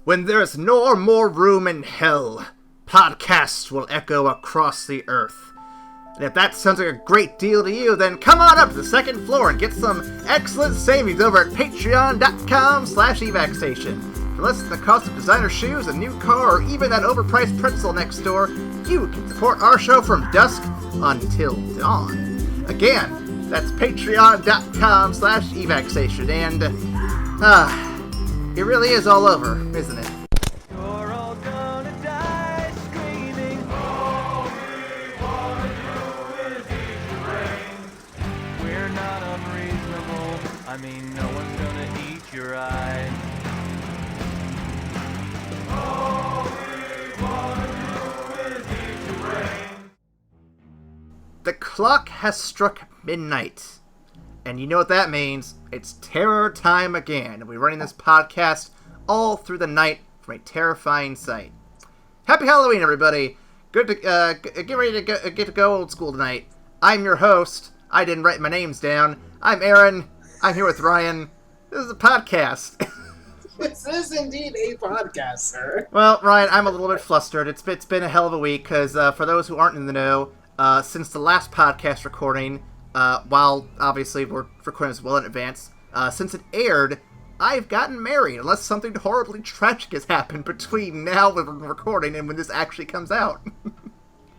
When there's no more room in hell, podcasts will echo across the earth. And if that sounds like a great deal to you, then come on up to the second floor and get some excellent savings over at patreon.com/evacstation. For less than the cost of designer shoes, a new car, or even that overpriced pretzel next door, you can support our show from dusk until dawn. Again, that's patreon.com/evacsation. And, it really is all over, isn't it? You're all gonna die screaming. All we wanna do is eat the brain. We're not unreasonable. I mean, no one's gonna eat your eyes. All we wanna do is eat the brain. The clock has struck midnight. And you know what that means. It's terror time again. And we're running this podcast all through the night from a terrifying sight. Happy Halloween, everybody. Good to get ready to get to go old school tonight. I'm your host. I didn't write my names down. I'm Aaron. I'm here with Ryan. This is a podcast. This is indeed a podcast, sir. Well, Ryan, I'm a little bit flustered. It's been a hell of a week, because for those who aren't in the know, since the last podcast recording, while obviously we're recording this well in advance, since it aired, I've gotten married, unless something horribly tragic has happened between now when we're recording and when this actually comes out.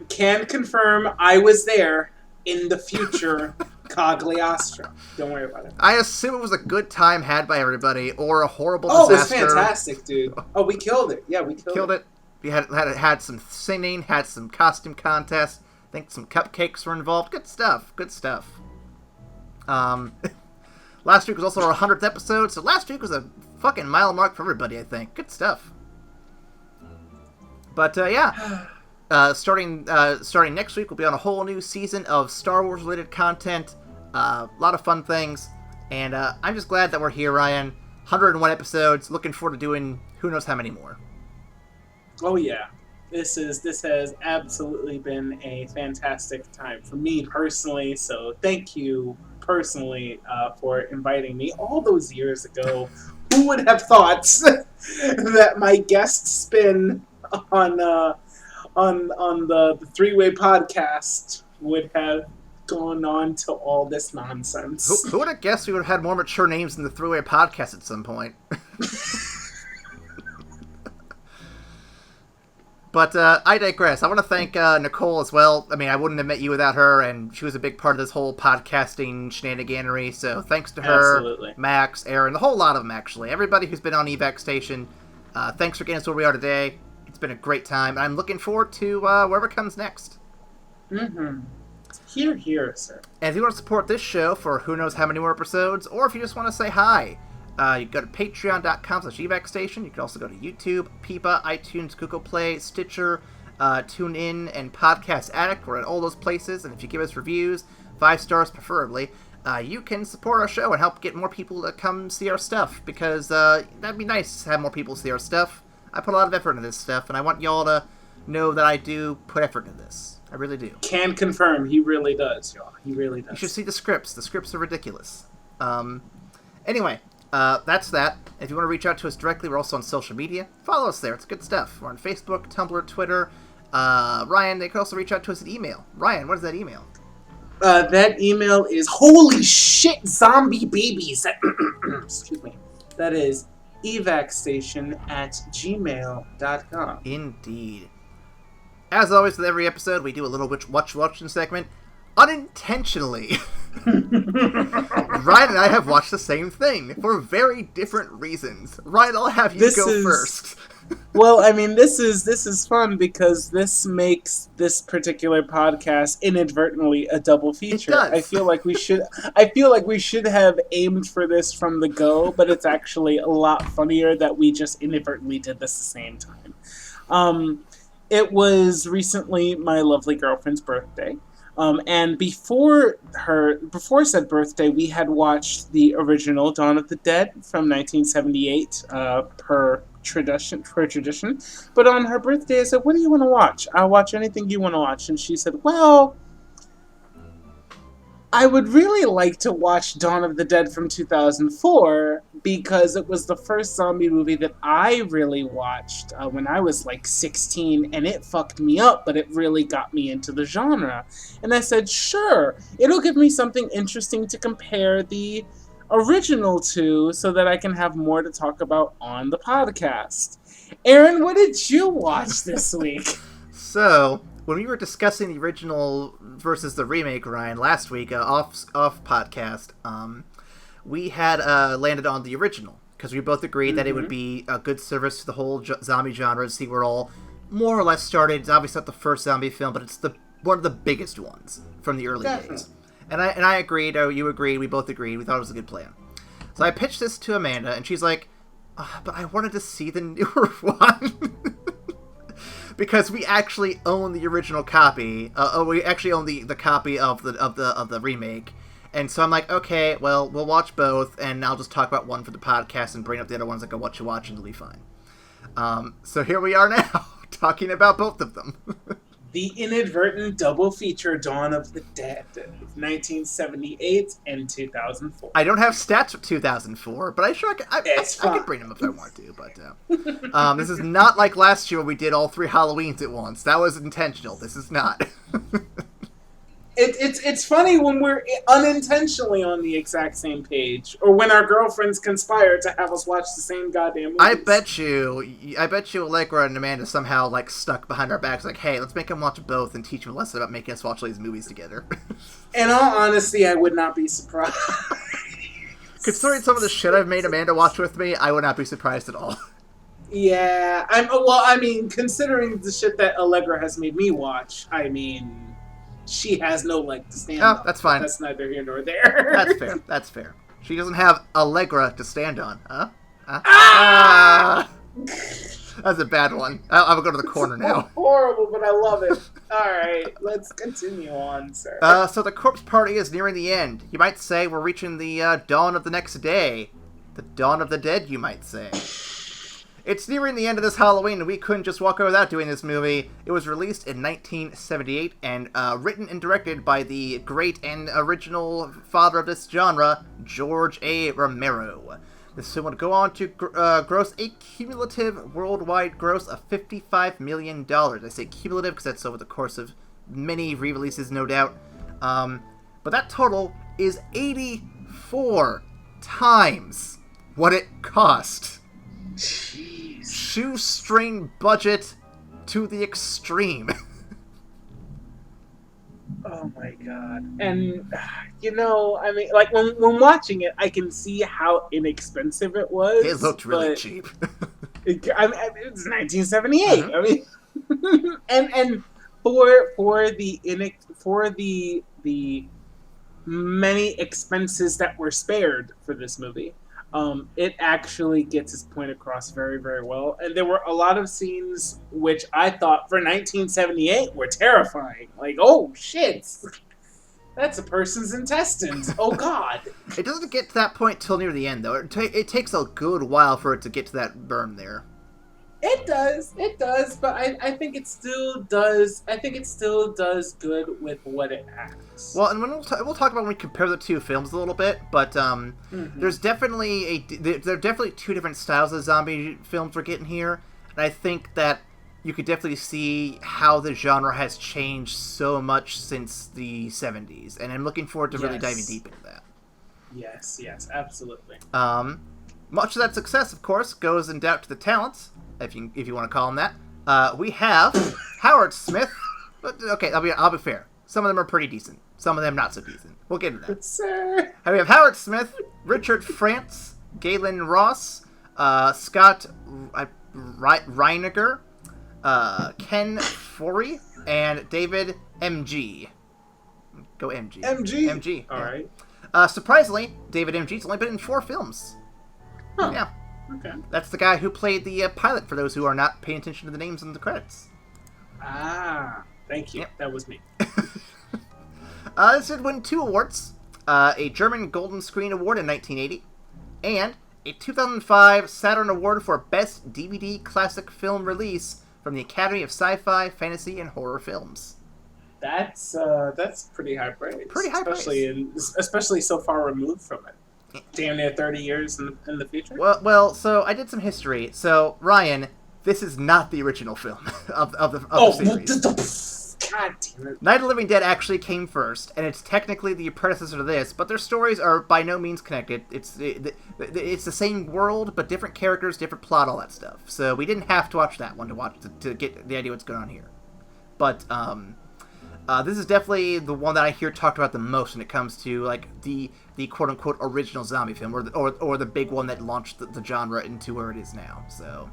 Can confirm I was there in the future Cagliostro. Don't worry about it. I assume it was a good time had by everybody, or a horrible disaster. Oh, it was fantastic, dude. Oh, we killed it. Yeah, we killed it. We had some singing, had some costume contests. I think some cupcakes were involved. Good stuff. Last week was also our 100th episode, so last week was a fucking mile mark for everybody, I think. Good stuff. But, yeah. Starting next week, we'll be on a whole new season of Star Wars-related content. A lot of fun things. And I'm just glad that we're here, Ryan. 101 episodes. Looking forward to doing who knows how many more. Oh, yeah. This has absolutely been a fantastic time for me personally, so thank you personally for inviting me all those years ago. Who would have thought that my guest spin on the three-way podcast would have gone on to all this nonsense? Who would have guessed we would have had more mature names in the three-way podcast at some point? But I digress. I want to thank Nicole as well. I mean, I wouldn't have met you without her, and she was a big part of this whole podcasting shenaniganery. So thanks to her, Absolutely. Max, Aaron, the whole lot of them, actually. Everybody who's been on evacstation, thanks for getting us where we are today. It's been a great time, and I'm looking forward to wherever comes next. Mm-hmm. Here, sir. And if you want to support this show for who knows how many more episodes, or if you just want to say hi, you can go to patreon.com/evacstation. You can also go to YouTube, Peepa, iTunes, Google Play, Stitcher, TuneIn, and Podcast Addict. We're at all those places, and if you give us reviews, 5 stars preferably, you can support our show and help get more people to come see our stuff, because that'd be nice to have more people see our stuff. I put a lot of effort into this stuff, and I want y'all to know that I do put effort into this. I really do. Can confirm, he really does, y'all. He really does. You should see the scripts. The scripts are ridiculous. Anyway, that's that. If you want to reach out to us directly, we're also on social media. Follow us there. It's good stuff. We're on Facebook, Tumblr, Twitter. Ryan, they can also reach out to us at email. Ryan, what is that email? That email is holy shit zombie babies. Excuse me. That is evacstation@gmail.com. Indeed. As always, with every episode, we do a little watching segment. Unintentionally, Ryan and I have watched the same thing for very different reasons. Ryan, I'll have you go first. Well, I mean, this is fun because this makes this particular podcast inadvertently a double feature. It does. I feel like we should have aimed for this from the go, but it's actually a lot funnier that we just inadvertently did this at the same time. It was recently my lovely girlfriend's birthday. And before said birthday, we had watched the original Dawn of the Dead from 1978, per tradition. But on her birthday, I said, "What do you want to watch? I'll watch anything you want to watch." And she said, "Well, I would really like to watch Dawn of the Dead from 2004, because it was the first zombie movie that I really watched when I was like 16, and it fucked me up, but it really got me into the genre. And I said, sure, it'll give me something interesting to compare the original to so that I can have more to talk about on the podcast. Aaron, what did you watch this week? So, when we were discussing the original versus the remake, Ryan, last week, off podcast, we had landed on the original, because we both agreed that it would be a good service to the whole zombie genre to see where it all more or less started. It's obviously not the first zombie film, but it's one of the biggest ones from the early days. And I agreed, you agreed, we both agreed, we thought it was a good plan. So I pitched this to Amanda, and she's like, but I wanted to see the newer one. Because we actually own the original copy. We actually own the copy of the remake. And so I'm like, okay, well, we'll watch both, and I'll just talk about one for the podcast and bring up the other ones like what you watch, and it'll be fine. So here we are now, talking about both of them. The inadvertent double feature Dawn of the Dead, 1978 and 2004. I don't have stats for 2004, but I could bring them if I want to. But this is not like last year when we did all 3 Halloweens at once. That was intentional. This is not. It's funny when we're unintentionally on the exact same page, or when our girlfriends conspire to have us watch the same goddamn movies. I bet you Allegra and Amanda somehow like stuck behind our backs, like, hey, let's make them watch both and teach them a lesson about making us watch all these movies together. In all honesty, I would not be surprised. Considering some of the shit I've made Amanda watch with me, I would not be surprised at all. Yeah, considering the shit that Allegra has made me watch, she has no leg to stand on. That's fine. That's neither here nor there. That's fair. She doesn't have Allegra to stand on. Huh? That's a bad one. I'll go to the corner now. Horrible, but I love it. Alright, let's continue on, sir. So the corpse party is nearing the end. You might say we're reaching the dawn of the next day. The dawn of the dead, you might say. It's nearing the end of this Halloween, and we couldn't just walk away without doing this movie. It was released in 1978 and written and directed by the great and original father of this genre, George A. Romero. This film would go on to gross a cumulative worldwide gross of $55 million. I say cumulative because that's over the course of many re-releases, no doubt. But that total is 84 times what it cost. Jeez. Shoestring budget to the extreme. Oh my god. And, when watching it, I can see how inexpensive it was. It looked really cheap. It's 1978. Mm-hmm. And for the many expenses that were spared for this movie, it actually gets its point across very, very well. And there were a lot of scenes which I thought for 1978 were terrifying. Like, oh shit, that's a person's intestines. Oh god. It doesn't get to that point till near the end, though. It takes a good while for it to get to that burn there. It does, but I think it still does. I think it still does good with what it has. Well, and we'll talk about when we compare the two films a little bit, but there's definitely there are definitely two different styles of zombie films we're getting here, and I think that you could definitely see how the genre has changed so much since the 70s, and I'm looking forward to really diving deep into that. Yes, absolutely. Much of that success, of course, goes in doubt to the talents, if you want to call them that. We have Howard Smith. Okay, I'll be fair. Some of them are pretty decent. Some of them not so decent. We'll get into that. Sir. We have Howard Smith, Richard France, Galen Ross, Scott Reiniger, Ken Forey, and David M.G. Go M.G. M.G. All yeah. right. Surprisingly, David M.G.'s only been in 4 films. Huh. Yeah. Okay. That's the guy who played the pilot, for those who are not paying attention to the names in the credits. Thank you. Yep. That was me. This did win 2 awards. A German Golden Screen Award in 1980, and a 2005 Saturn Award for Best DVD Classic Film Release from the Academy of Sci-Fi, Fantasy, and Horror Films. That's pretty high praise. Pretty high praise. Especially so far removed from it. damn near 30 years in the future. Well, so I did some history. So Ryan, this is not the original film of the series. God damn it. Night of the Living Dead actually came first, and it's technically the predecessor to this, but their stories are by no means connected. It's the same world, but different characters, different plot, all that stuff. So we didn't have to watch that one to get the idea what's going on here. But this is definitely the one that I hear talked about the most when it comes to like the quote unquote original zombie film, or the big one that launched the genre into where it is now. So.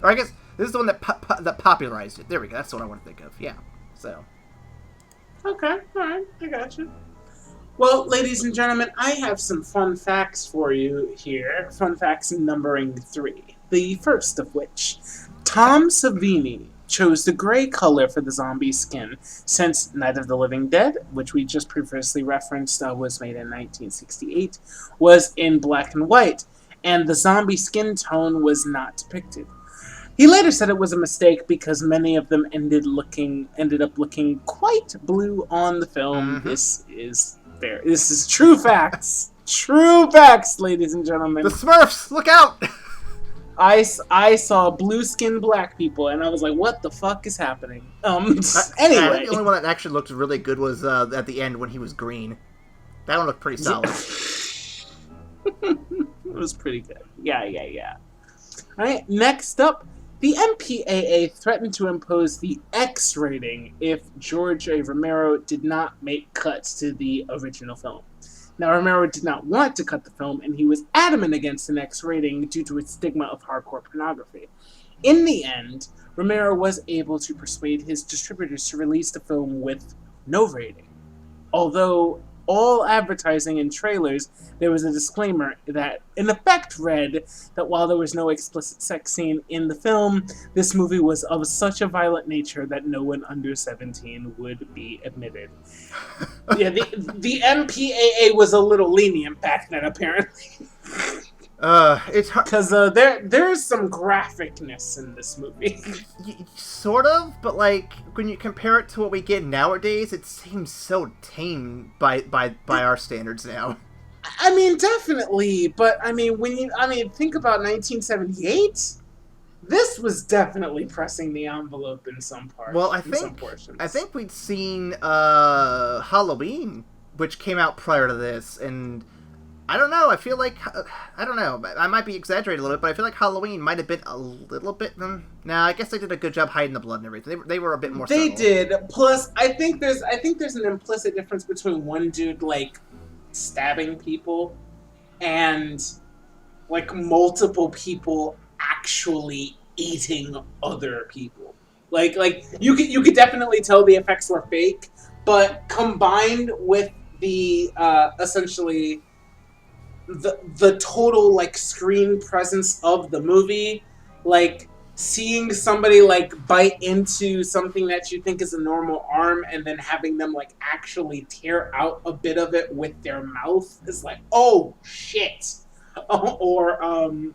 Or I guess this is the one that that popularized it. There we go. That's what I want to think of. Yeah. So. Okay. All right. I got you. Well, ladies and gentlemen, I have some fun facts for you here. Fun facts numbering 3. The first of which, Tom Savini chose the gray color for the zombie skin, since Night of the Living Dead, which we just previously referenced was made in 1968, was in black and white, and the zombie skin tone was not depicted. He later said it was a mistake because many of them ended up looking quite blue on the film. Mm-hmm. This is true facts. True facts, ladies and gentlemen. The Smurfs, look out! I saw blue-skinned black people, and I was like, what the fuck is happening? Anyway. The only one that actually looked really good was at the end when he was green. That one looked pretty solid. It was pretty good. Yeah. Alright, next up, the MPAA threatened to impose the X rating if George A. Romero did not make cuts to the original film. Now, Romero did not want to cut the film, and he was adamant against an X rating due to its stigma of hardcore pornography. In the end, Romero was able to persuade his distributors to release the film with no rating. Although all advertising and trailers, there was a disclaimer that in effect read that while there was no explicit sex scene in the film, this movie was of such a violent nature that no one under 17 would be admitted. Yeah, the MPAA was a little lenient back then, apparently. It's hard because there's some graphicness in this movie. Sort of, but like when you compare it to what we get nowadays, it seems so tame by our standards now. I mean, definitely, but I mean, think about 1978. This was definitely pressing the envelope in some parts. Well, I think we'd seen Halloween, which came out prior to this, and I don't know. I feel like I don't know. I might be exaggerating a little bit, but I feel like Halloween might have been a little bit. Nah, I guess they did a good job hiding the blood and everything. They were a bit more. They subtle. did. Plus, I think there's an implicit difference between one dude like stabbing people and like multiple people actually eating other people. Like you could definitely tell the effects were fake, but combined with the essentially the total like screen presence of the movie, like seeing somebody like bite into something that you think is a normal arm and then having them like actually tear out a bit of it with their mouth is like, oh shit. Or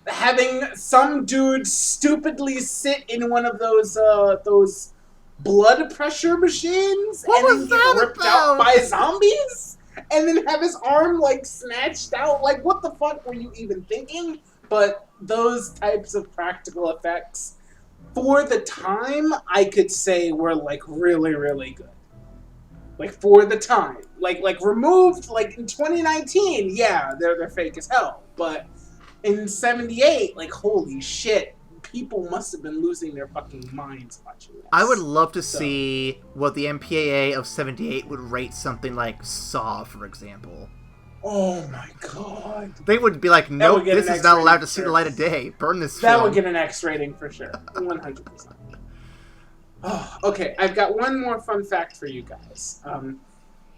having some dude stupidly sit in one of those blood pressure machines what and was then that get ripped about? out by zombies and then have his arm like snatched out. Like, what the fuck were you even thinking? But those types of practical effects, for the time, I could say were like really, really good. Like for the time, like removed, like in 2019, yeah, they're fake as hell. But in '78, like holy shit, people must have been losing their fucking minds watching this. I would love to see what the MPAA of '78 would rate something like Saw, for example. Oh my god. They would be like, nope, this is not allowed to see the light of day. Burn this film. That would get an X rating for sure. 100%. Oh, okay, I've got one more fun fact for you guys.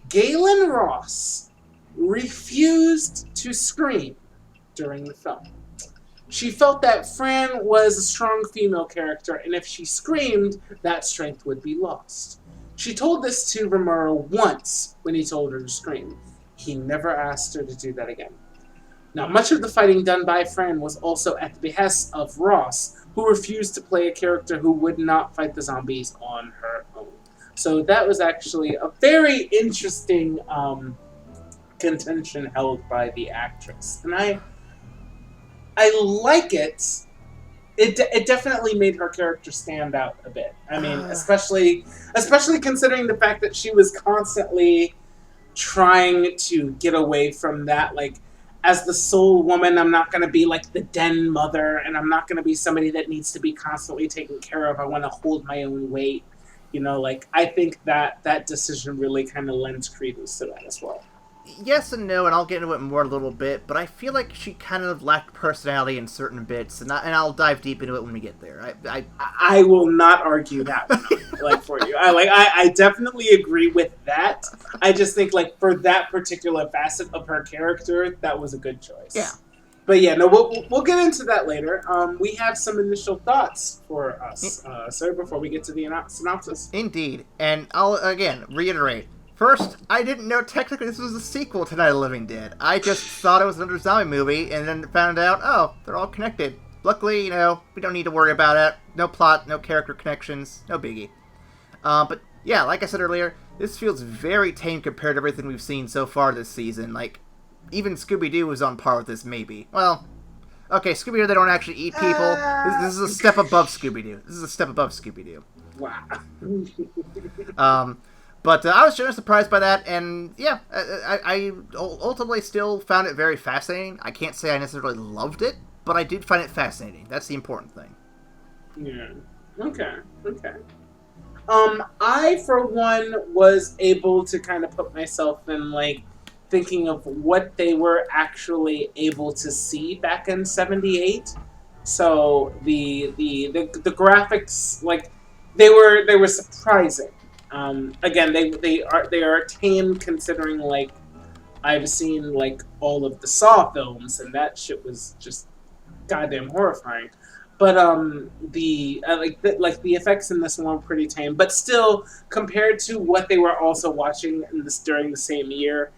Galen Ross refused to scream during the film. She felt that Fran was a strong female character, and if she screamed, that strength would be lost. She told this to Romero once when he told her to scream. He never asked her to do that again. Now, much of the fighting done by Fran was also at the behest of Ross, who refused to play a character who would not fight the zombies on her own. So that was actually a very interesting contention held by the actress, and I like it. It definitely made her character stand out a bit. I mean, especially considering the fact that she was constantly trying to get away from that. Like, as the sole woman, I'm not going to be like the den mother, and I'm not going to be somebody that needs to be constantly taken care of. I want to hold my own weight. You know, like, I think that decision really kind of lends credence to that as well. Yes and no, and I'll get into it more a little bit, but I feel like she kind of lacked personality in certain bits, and I'll dive deep into it when we get there. I will not argue that one, like, for you. I definitely agree with that. I just think, like, for that particular facet of her character, that was a good choice. Yeah. But yeah, no, we'll get into that later. We have some initial thoughts for us, sir, before we get to the synopsis. Indeed, and I'll, again, reiterate. First, I didn't know technically this was a sequel to Night of the Living Dead. I just thought it was another zombie movie, and then found out, oh, they're all connected. Luckily, we don't need to worry about it. No plot, no character connections, no biggie. But yeah, like I said earlier, this feels very tame compared to everything we've seen so far this season. Like, even Scooby-Doo was on par with this, maybe. Well, okay, Scooby-Doo, they don't actually eat people. This is a step above Scooby-Doo. Wow. But I was generally surprised by that, and yeah, I ultimately still found it very fascinating. I can't say I necessarily loved it, but I did find it fascinating. That's the important thing. Yeah. Okay. I, for one, was able to kind of put myself in, like, thinking of what they were actually able to see back in '78. So the graphics, like, they were surprising. Again, they are tame considering, like, I've seen, like, all of the Saw films, and that shit was just goddamn horrifying. But the effects in this one were pretty tame, but still, compared to what they were also watching during the same year,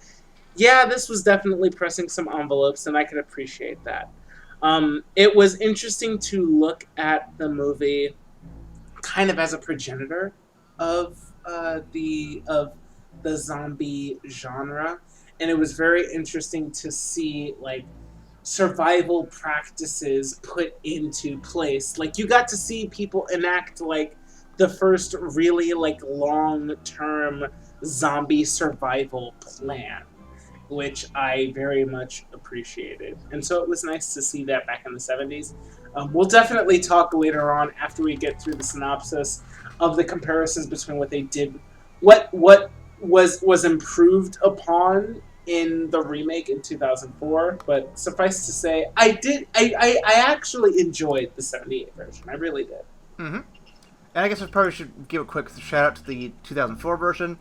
yeah, this was definitely pressing some envelopes, and I could appreciate that. It was interesting to look at the movie kind of as a progenitor of the zombie genre, and it was very interesting to see, like, survival practices put into place. Like, you got to see people enact, like, the first really, like, long-term zombie survival plan, which I very much appreciated. And so it was nice to see that back in the 70s. We'll definitely talk later on, after we get through the synopsis, of the comparisons between what they did, what was improved upon in the remake in 2004. But suffice to say, I actually enjoyed the 78 version. I really did. Mm-hmm. And I guess I probably should give a quick shout out to the 2004 version.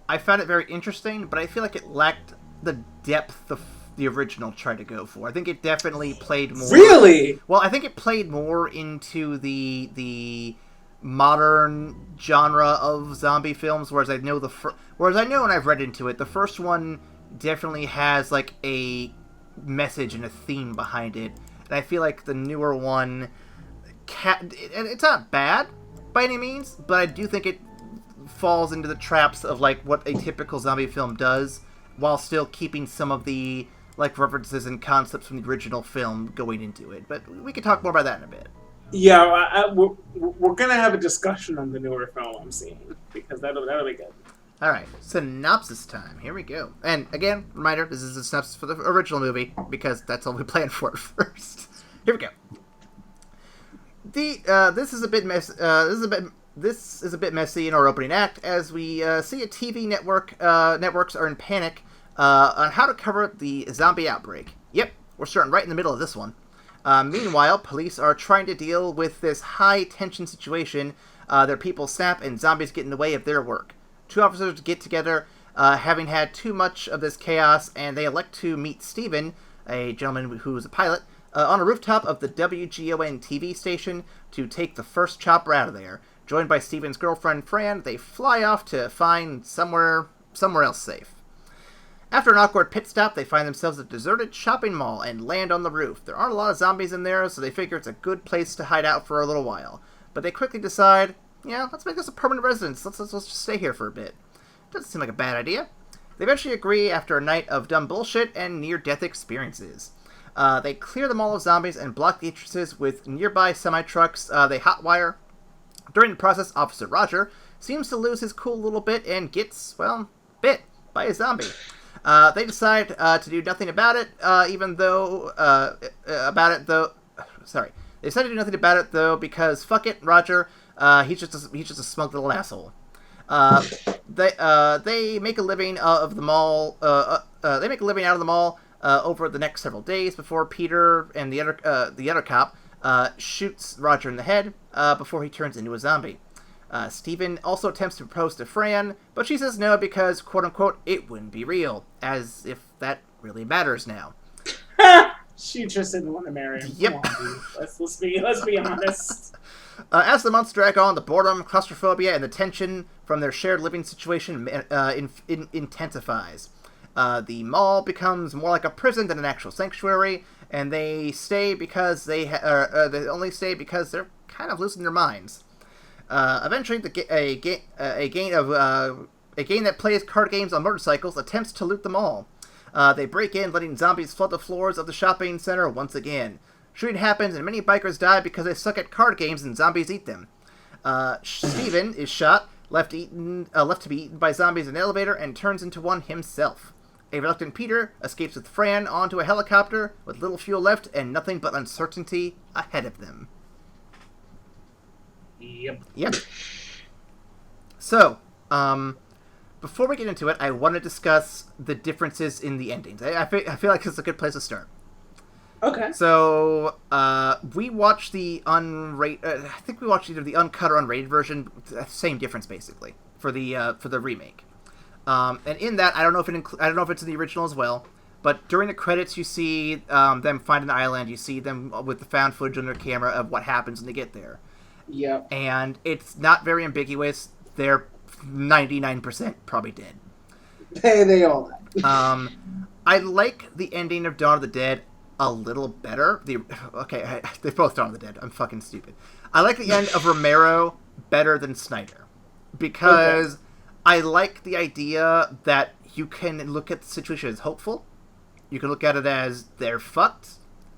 I found it very interesting, but I feel like it lacked the depth the original tried to go for. I think it definitely played more... Really? Well, I think it played more into the modern genre of zombie films, whereas I know and I've read into it, the first one definitely has, like, a message and a theme behind it, and I feel like the newer one, and it's not bad by any means, but I do think it falls into the traps of, like, what a typical zombie film does, while still keeping some of the, like, references and concepts from the original film going into it. But we could talk more about that in a bit. Yeah, we're going to have a discussion on the newer film I'm seeing, because that'll be good. Alright, synopsis time. Here we go. And again, reminder, this is a synopsis for the original movie, because that's all we planned for at first. Here we go. This is a bit messy in our opening act, as we see a TV networks are in panic on how to cover the zombie outbreak. Yep, we're starting right in the middle of this one. Meanwhile, police are trying to deal with this high-tension situation. Their people snap, and zombies get in the way of their work. Two officers get together, having had too much of this chaos, and they elect to meet Steven, a gentleman who's a pilot, on a rooftop of the WGON TV station to take the first chopper out of there. Joined by Steven's girlfriend, Fran, they fly off to find somewhere else safe. After an awkward pit stop, they find themselves at a deserted shopping mall and land on the roof. There aren't a lot of zombies in there, so they figure it's a good place to hide out for a little while. But they quickly decide, yeah, let's make this a permanent residence. Let's just stay here for a bit. Doesn't seem like a bad idea. They eventually agree after a night of dumb bullshit and near-death experiences. They clear the mall of zombies and block the entrances with nearby semi-trucks. They hotwire. During the process, Officer Roger seems to lose his cool a little bit and gets, well, bit by a zombie. They decide to do nothing about it, They decided to do nothing about it, though, because fuck it, Roger. He's just a smug little asshole. They make a living of the mall. They make a living out of the mall over the next several days before Peter and the other cop shoots Roger in the head before he turns into a zombie. Steven also attempts to propose to Fran, but she says no because, quote-unquote, it wouldn't be real, as if that really matters now. She just didn't want to marry him. Yep. Come on, dude. Let's be honest. As the months drag on, the boredom, claustrophobia, and the tension from their shared living situation intensifies. The mall becomes more like a prison than an actual sanctuary, and they stay because they only stay because they're kind of losing their minds. Eventually, a gang that plays card games on motorcycles attempts to loot the mall. They break in, letting zombies flood the floors of the shopping center once again. Shooting happens, and many bikers die because they suck at card games and zombies eat them. Steven is shot, left to be eaten by zombies in an elevator, and turns into one himself. A reluctant Peter escapes with Fran onto a helicopter with little fuel left and nothing but uncertainty ahead of them. Yep. So, before we get into it, I want to discuss the differences in the endings. I feel like it's a good place to start. Okay. So, we watched the unrated. I think we watched either the uncut or unrated version. Same difference, basically, for the remake. And in that, I don't know if it's in the original as well. But during the credits, you see them finding the island. You see them with the found footage on their camera of what happens when they get there. Yep. And it's not very ambiguous. They're 99% probably dead. They all died. I like the ending of Dawn of the Dead a little better. They're both Dawn of the Dead. I'm fucking stupid. I like the end of Romero better than Snyder. Because I like the idea that you can look at the situation as hopeful. You can look at it as they're fucked.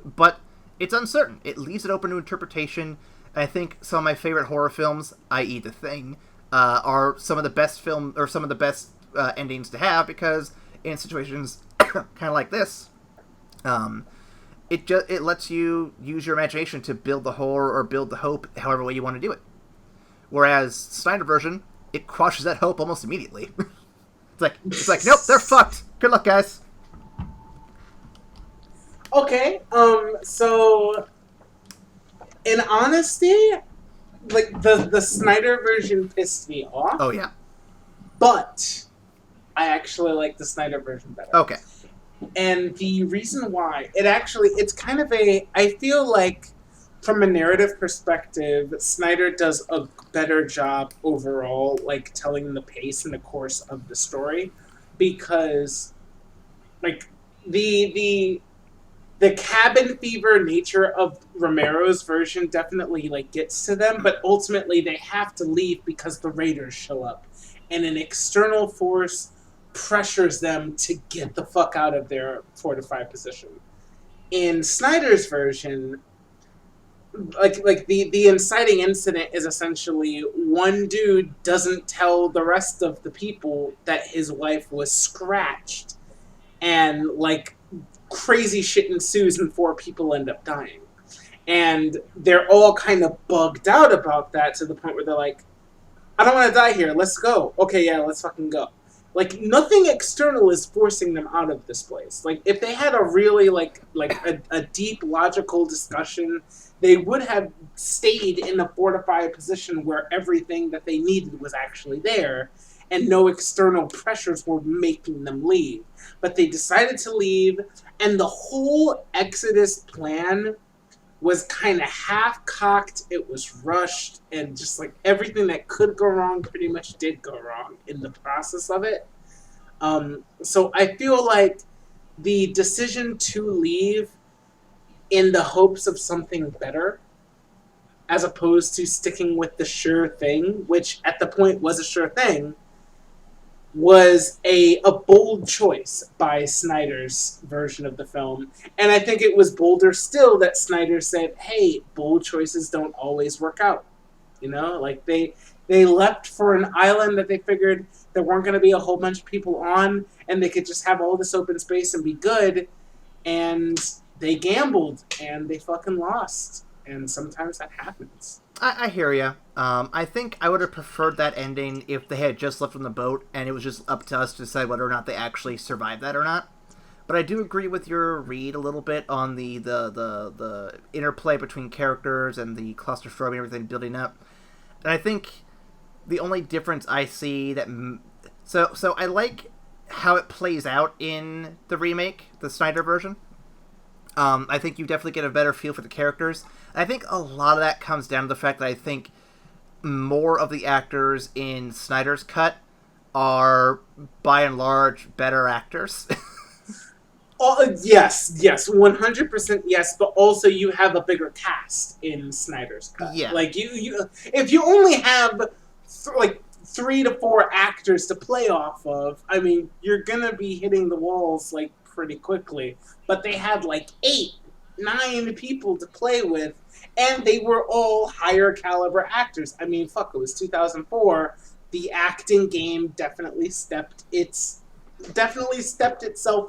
But it's uncertain. It leaves it open to interpretation. And I think some of my favorite horror films, i.e. The Thing, are some of the best endings to have, because in situations kind of like this, it lets you use your imagination to build the horror or build the hope however way you want to do it. Whereas Snyder version, it quashes that hope almost immediately. It's like nope, they're fucked. Good luck, guys. Okay. So in honesty, like the Snyder version pissed me off. Oh yeah. But I actually like the Snyder version better. Okay. And the reason why, it's kind of I feel like from a narrative perspective, Snyder does a better job overall, like telling the pace and the course of the story, because like the cabin fever nature of Romero's version definitely like gets to them, but ultimately they have to leave because the raiders show up, and an external force pressures them to get the fuck out of their fortified position. In Snyder's version, like the inciting incident is essentially one dude doesn't tell the rest of the people that his wife was scratched, and like crazy shit ensues and 4 people end up dying. And they're all kind of bugged out about that to the point where they're like, I don't want to die here, let's go. Okay, yeah, let's fucking go. Like, nothing external is forcing them out of this place. Like, if they had a really, a deep, logical discussion, they would have stayed in a fortified position where everything that they needed was actually there, and no external pressures were making them leave. But they decided to leave, and the whole Exodus plan was kind of half-cocked, it was rushed, and just like everything that could go wrong pretty much did go wrong in the process of it. So I feel like the decision to leave in the hopes of something better, as opposed to sticking with the sure thing, which at the point was a sure thing, was a bold choice by Snyder's version of the film. And I think it was bolder still that Snyder said, hey, bold choices don't always work out. You know, like they left for an island that they figured there weren't going to be a whole bunch of people on, and they could just have all this open space and be good. And they gambled, and they fucking lost. And sometimes that happens. I hear you. I think I would have preferred that ending if they had just left on the boat and it was just up to us to decide whether or not they actually survived that or not. But I do agree with your read a little bit on the interplay between characters and the claustrophobia and everything building up. And I think the only difference I see that... So I like how it plays out in the remake, the Snyder version. I think you definitely get a better feel for the characters. I think a lot of that comes down to the fact that I think more of the actors in Snyder's cut are, by and large, better actors. Yes, 100% yes, but also you have a bigger cast in Snyder's cut. Yeah. Like, you if you only have, 3 to 4 actors to play off of, I mean, you're gonna be hitting the walls, like, pretty quickly. But they had, 8, 9 people to play with, and they were all higher caliber actors. I mean, fuck, it was 2004. The acting game definitely stepped itself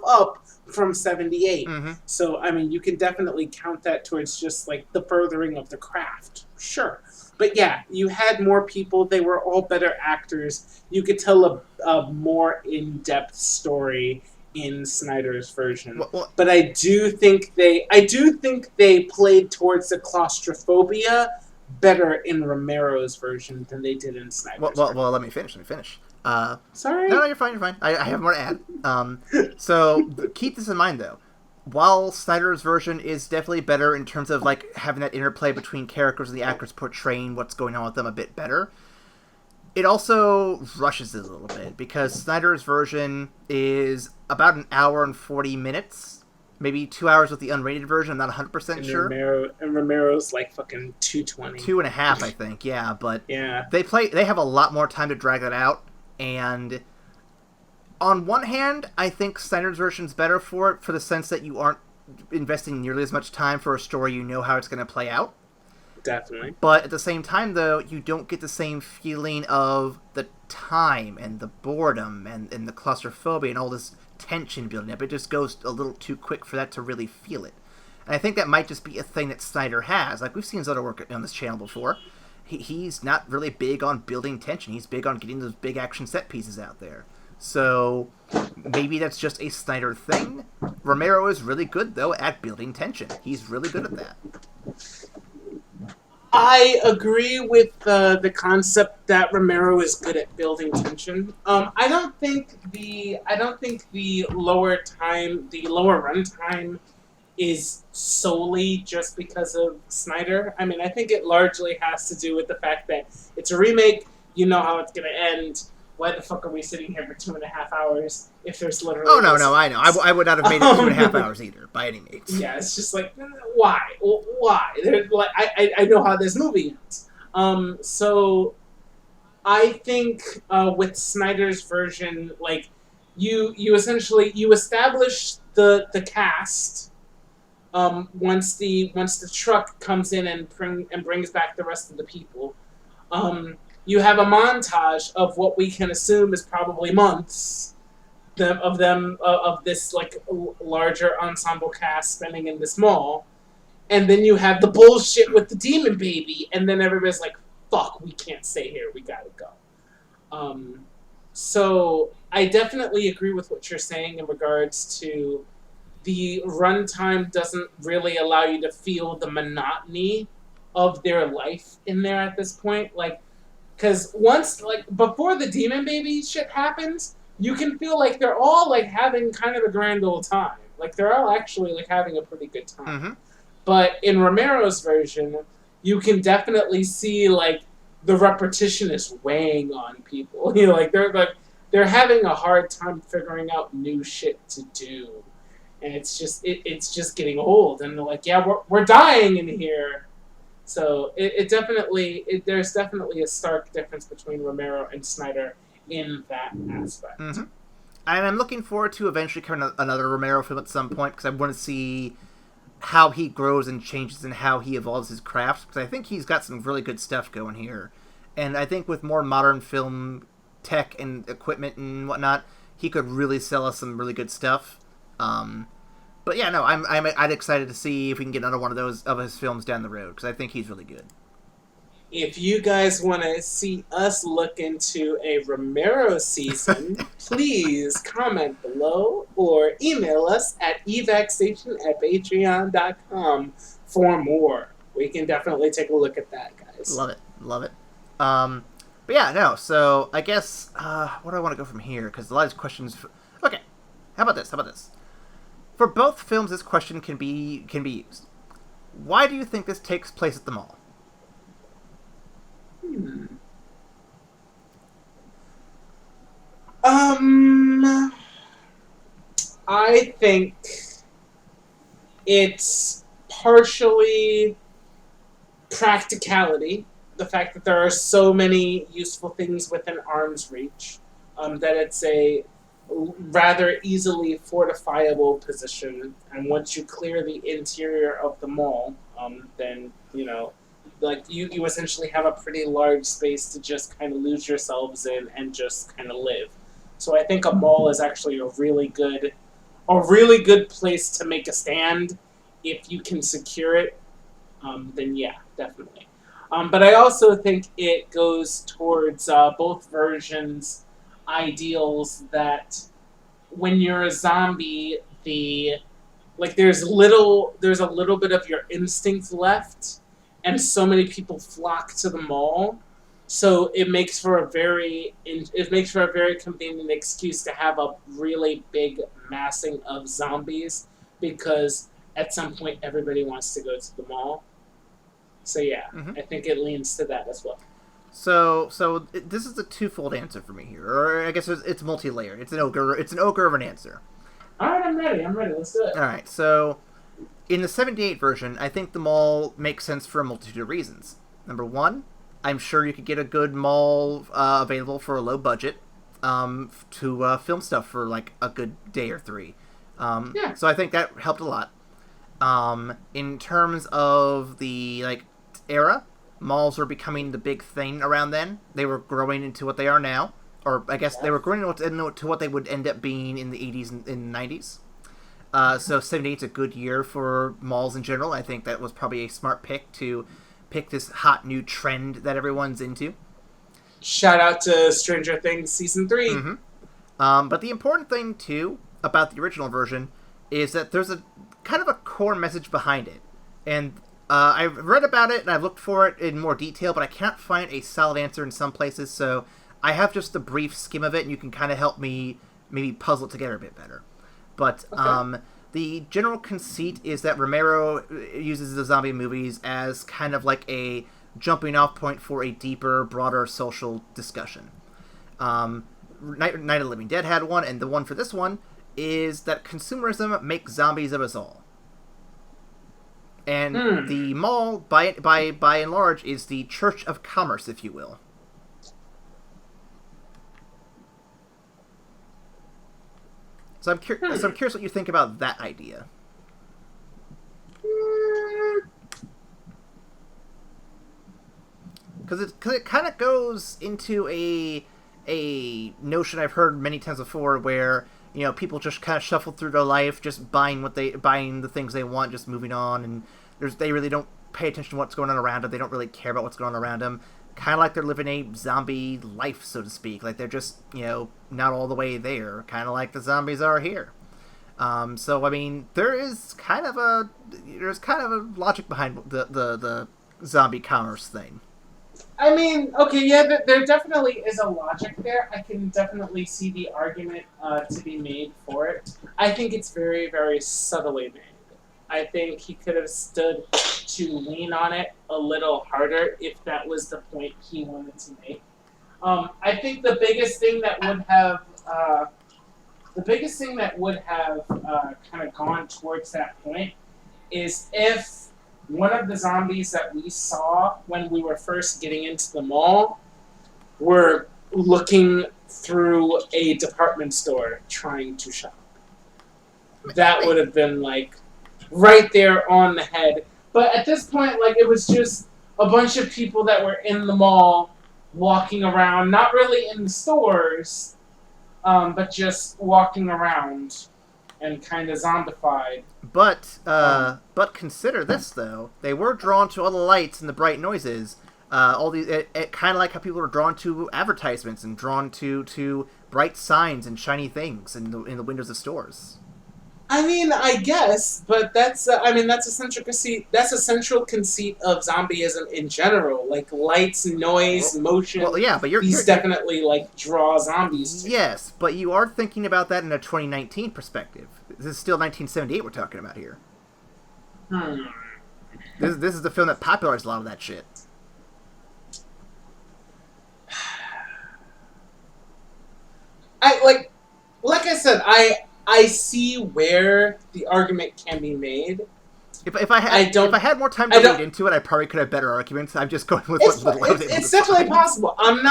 up from 78. Mm-hmm. So, I mean, you can definitely count that towards just, the furthering of the craft. Well, but yeah, you had more people. They were all better actors. You could tell a more in-depth story in Snyder's version. But I do think they played towards the claustrophobia better in Romero's version than they did in Snyder's version. Well, let me finish. Sorry? No, you're fine. I have more to add. So keep this in mind, though. While Snyder's version is definitely better in terms of, having that interplay between characters and the actors portraying what's going on with them a bit better, it also rushes it a little bit, because Snyder's version is about an hour and 40 minutes, maybe 2 hours with the unrated version. I'm not 100% sure. Romero's fucking 2:20. 2.5, I think, yeah. But yeah. They have a lot more time to drag that out, and on one hand, I think Snyder's version's better for it, for the sense that you aren't investing nearly as much time for a story you know how it's going to play out. Definitely. But at the same time, though, you don't get the same feeling of the time and the boredom and the claustrophobia and all this tension building up. It just goes a little too quick for that to really feel it. And I think that might just be a thing that Snyder has. We've seen his other work on this channel before. He's not really big on building tension. He's big on getting those big action set pieces out there. So maybe that's just a Snyder thing. Romero is really good, though, at building tension. He's really good at that. I agree with the concept that Romero is good at building tension. I don't think the lower runtime is solely just because of Snyder. I mean, I think it largely has to do with the fact that it's a remake. You know how it's going to end. Why the fuck are we sitting here for 2.5 hours if there's literally... Oh, no, I know. I would not have made it 2.5 hours either, by any means. Yeah, it's just why? Why? I know how this movie ends. So I think with Snyder's version, you establish the cast once the truck comes in and brings back the rest of the people. You have a montage of what we can assume is probably months of this larger ensemble cast spending in this mall, and then you have the bullshit with the demon baby, and then everybody's like, "Fuck, we can't stay here. We gotta go." So I definitely agree with what you're saying in regards to the runtime doesn't really allow you to feel the monotony of their life in there at this point, because once, before the demon baby shit happens, you can feel like they're all, having kind of a grand old time. They're all actually, having a pretty good time. Mm-hmm. But in Romero's version, you can definitely see, the repetition is weighing on people. They're having a hard time figuring out new shit to do. And it's just getting old. And they're like, yeah, we're dying in here. So there's definitely a stark difference between Romero and Snyder in that aspect. Mm-hmm. And I'm looking forward to eventually covering another Romero film at some point, because I want to see how he grows and changes and how he evolves his craft, because I think he's got some really good stuff going here. And I think with more modern film tech and equipment and whatnot, he could really sell us some really good stuff. But yeah, no, I'm excited to see if we can get another one of those of his films down the road, because I think he's really good. If you guys want to see us look into a Romero season, please comment below or email us at evacstation@patreon.com for more. We can definitely take a look at that, guys. Love it. But yeah, no, so I guess, where do I want to go from here? Because a lot of these questions... Okay, how about this? For both films, this question can be used. Why do you think this takes place at the mall? I think it's partially practicality. The fact that there are so many useful things within arm's reach, that it's a rather easily fortifiable position. And once you clear the interior of the mall, then, like you essentially have a pretty large space to just kind of lose yourselves in and just kind of live. So I think a mall is actually a really good place to make a stand. If you can secure it, then yeah, definitely. But I also think it goes towards both versions' ideals that when you're a zombie, there's a little bit of your instinct left, and so many people flock to the mall. So it makes for a very convenient excuse to have a really big massing of zombies, because at some point everybody wants to go to the mall. So yeah, I think it leans to that as well. So this is a twofold answer for me here, or I guess it's multi-layered. It's an ogre of an answer. All right, I'm ready. Let's do it. All right, so in the 78 version, I think the mall makes sense for a multitude of reasons. Number one, I'm sure you could get a good mall available for a low budget to film stuff for like a good day or three. Yeah. So I think that helped a lot. In terms of the era, malls were becoming the big thing around then. They were growing into what they are now, or I guess they were growing into what they would end up being in the 80s and 90s. So 78's a good year for malls in general. I think that was probably a smart pick to pick this hot new trend that everyone's into. Shout out to Stranger Things Season 3. Mm-hmm. But the important thing, too, about the original version is that there's a kind of a core message behind it. And I've read about it and I've looked for it in more detail, but I can't find a solid answer in some places, so I have just a brief skim of it, and you can kind of help me maybe puzzle it together a bit better. But the general conceit is that Romero uses the zombie movies as kind of like a jumping off point for a deeper, broader social discussion. Night of the Living Dead had one, and the one for this one is that consumerism makes zombies of us all. And the mall, by and large, is the church of commerce, if you will. So I'm curious what you think about that idea. Because it kind of goes into a notion I've heard many times before, where people just kind of shuffle through their life, just buying the things they want, just moving on, and they really don't pay attention to what's going on around them. They don't really care about what's going on around them. Kind of like they're living a zombie life, so to speak. Like they're just not all the way there. Kind of like the zombies are here. So I mean, there's kind of a logic behind the zombie commerce thing. I mean, okay, yeah, there definitely is a logic there. I can definitely see the argument to be made for it. I think it's very, very subtly made. I think he could have stood to lean on it a little harder if that was the point he wanted to make. I think the biggest thing that would have kind of gone towards that point is if one of the zombies that we saw when we were first getting into the mall were looking through a department store trying to shop. That would have been, like, right there on the head. But at this point, like, it was just a bunch of people that were in the mall walking around, not really in the stores, but just walking around and kind of zombified. But consider this, though. They were drawn to all the lights and the bright noises. All these, it kind of like how people are drawn to advertisements and drawn to bright signs and shiny things in the windows of stores. I mean, I guess, but that's a central conceit. That's a central conceit of zombieism in general, like lights, noise, motion. Well, yeah, but you're definitely like draw zombies to. Yes, but you are thinking about that in a 2019 perspective. This is still 1978 we're talking about here. This is the film that popularized a lot of that shit. Like I said, I see where the argument can be made. If I had more time to read into it, I probably could have better arguments. I'm just going with what little evidence. It's definitely possible. I'm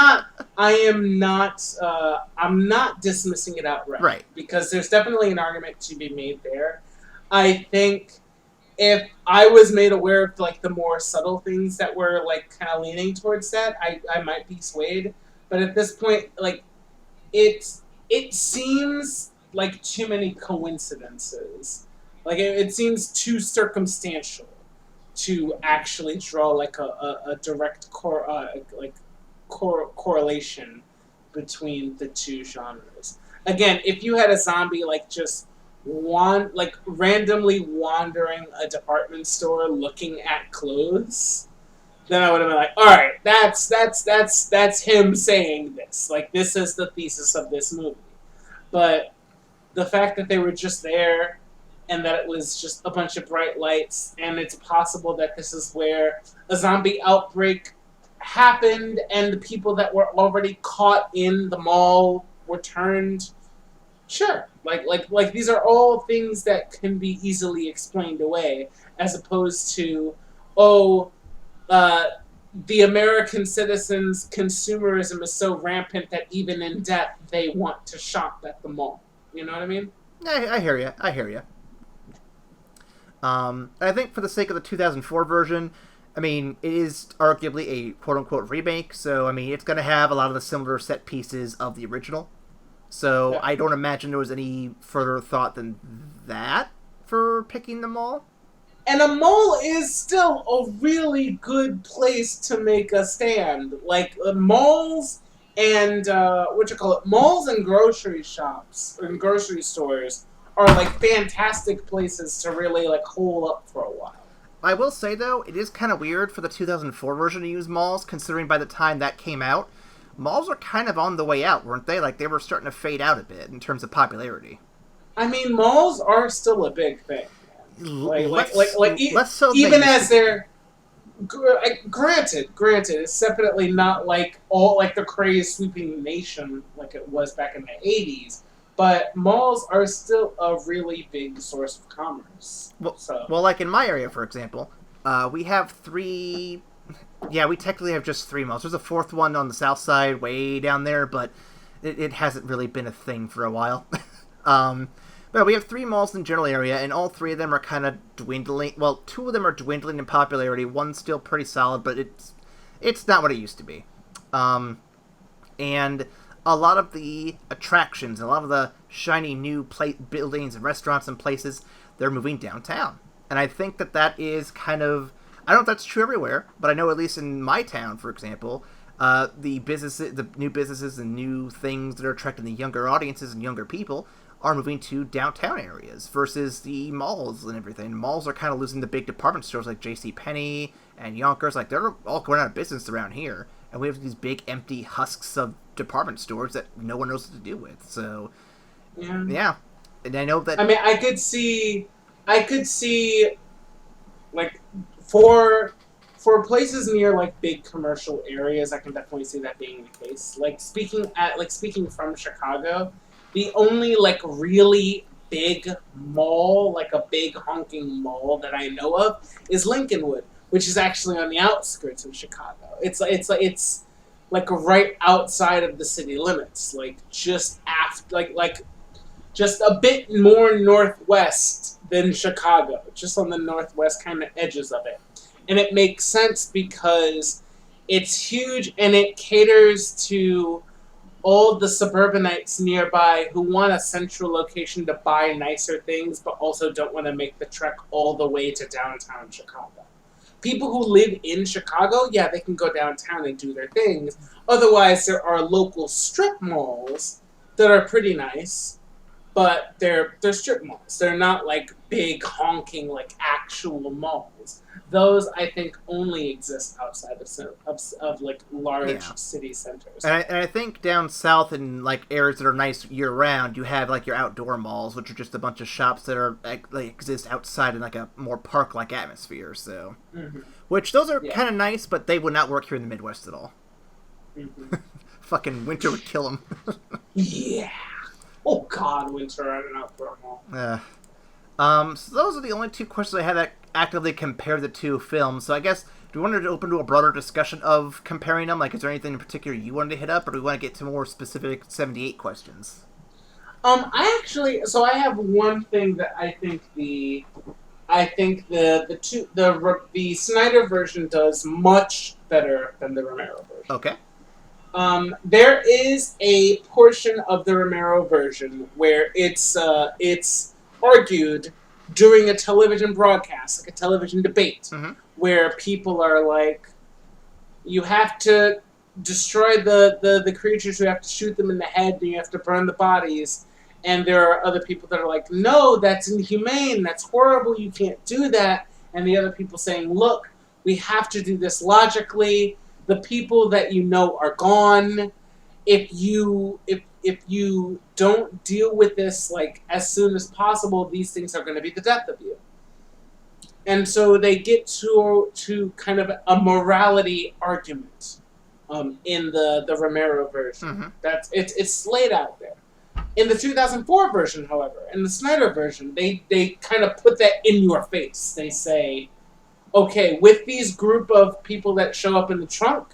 not dismissing it outright. Right. Because there's definitely an argument to be made there. I think if I was made aware of like the more subtle things that were like kind of leaning towards that, I might be swayed. But at this point, like it seems like too many coincidences. Like it seems too circumstantial to actually draw like a direct correlation between the two genres. Again, if you had a zombie like just randomly wandering a department store looking at clothes, then I would have been like, all right, that's him saying this. Like this is the thesis of this movie. But the fact that they were just there and that it was just a bunch of bright lights, and it's possible that this is where a zombie outbreak happened and the people that were already caught in the mall were turned. Sure. Like these are all things that can be easily explained away, as opposed to, the American citizens' consumerism is so rampant that even in death they want to shop at the mall. You know what I mean? I hear you. I think for the sake of the 2004 version, I mean, it is arguably a quote-unquote remake, so, I mean, it's going to have a lot of the similar set pieces of the original. So, yeah. I don't imagine there was any further thought than that for picking the mall. And a mall is still a really good place to make a stand. Like, malls and, malls and grocery shops, and grocery stores are, like, fantastic places to really, like, hole up for a while. I will say, though, it is kind of weird for the 2004 version to use malls, considering by the time that came out, malls are kind of on the way out, weren't they? Like, they were starting to fade out a bit in terms of popularity. I mean, malls are still a big thing. Less so even as they're... Granted, it's definitely not like all like the craze sweeping nation like it was back in the 80s, but malls are still a really big source of commerce. Well, like in my area, for example, we have three... Yeah, we technically have just three malls. There's a fourth one on the south side, way down there, but it hasn't really been a thing for a while. But we have three malls in the general area, and all three of them are kind of dwindling. Well, two of them are dwindling in popularity. One's still pretty solid, but it's not what it used to be. And a lot of the attractions, a lot of the shiny new buildings and restaurants and places, they're moving downtown. And I think that is kind of... I don't know if that's true everywhere, but I know at least in my town, for example, the new businesses and new things that are attracting the younger audiences and younger people are moving to downtown areas versus the malls and everything. Malls are kind of losing the big department stores like JCPenney and Yonkers. Like, they're all going out of business around here. And we have these big empty husks of department stores that no one knows what to do with. So, yeah. And I know that... I mean, I could see, like, for places near, like, big commercial areas, I can definitely see that being the case. Speaking from Chicago... The only, like, really big mall, like a big honking mall that I know of is Lincolnwood, which is actually on the outskirts of Chicago. It's like right outside of the city limits, like just after, like just a bit more northwest than Chicago, just on the northwest kind of edges of it. And it makes sense because it's huge and it caters to all the suburbanites nearby who want a central location to buy nicer things, but also don't want to make the trek all the way to downtown Chicago. People who live in Chicago, yeah, they can go downtown and do their things. Otherwise, there are local strip malls that are pretty nice, but they're strip malls. They're not like big honking like actual malls. Those, I think, only exist outside of like large city centers. And I think down south in like areas that are nice year round, you have like your outdoor malls, which are just a bunch of shops that are like exist outside in like a more park like atmosphere. So, which those are kind of nice, but they would not work here in the Midwest at all. Fucking winter would kill them. Yeah. Oh God, winter at an outdoor mall. So those are the only two questions I had that actively compare the two films. So I guess, do we want to open to a broader discussion of comparing them? Like, is there anything in particular you wanted to hit up, or do we want to get to more specific 78 questions? I have one thing that I think the Snyder version does much better than the Romero version. Okay. There is a portion of the Romero version where it's argued during a television broadcast, like a television debate, where people are like, you have to destroy the creatures, you have to shoot them in the head, and you have to burn the bodies. And there are other people that are like, no, that's inhumane, that's horrible, you can't do that. And the other people saying, look, we have to do this logically. The people that you know are gone. If you don't deal with this like as soon as possible, these things are going to be the death of you. And so they get to kind of a morality argument in the Romero version. It's laid out there. In the 2004 version, however, in the Snyder version, they kind of put that in your face. They say, okay, with these group of people that show up in the trunk,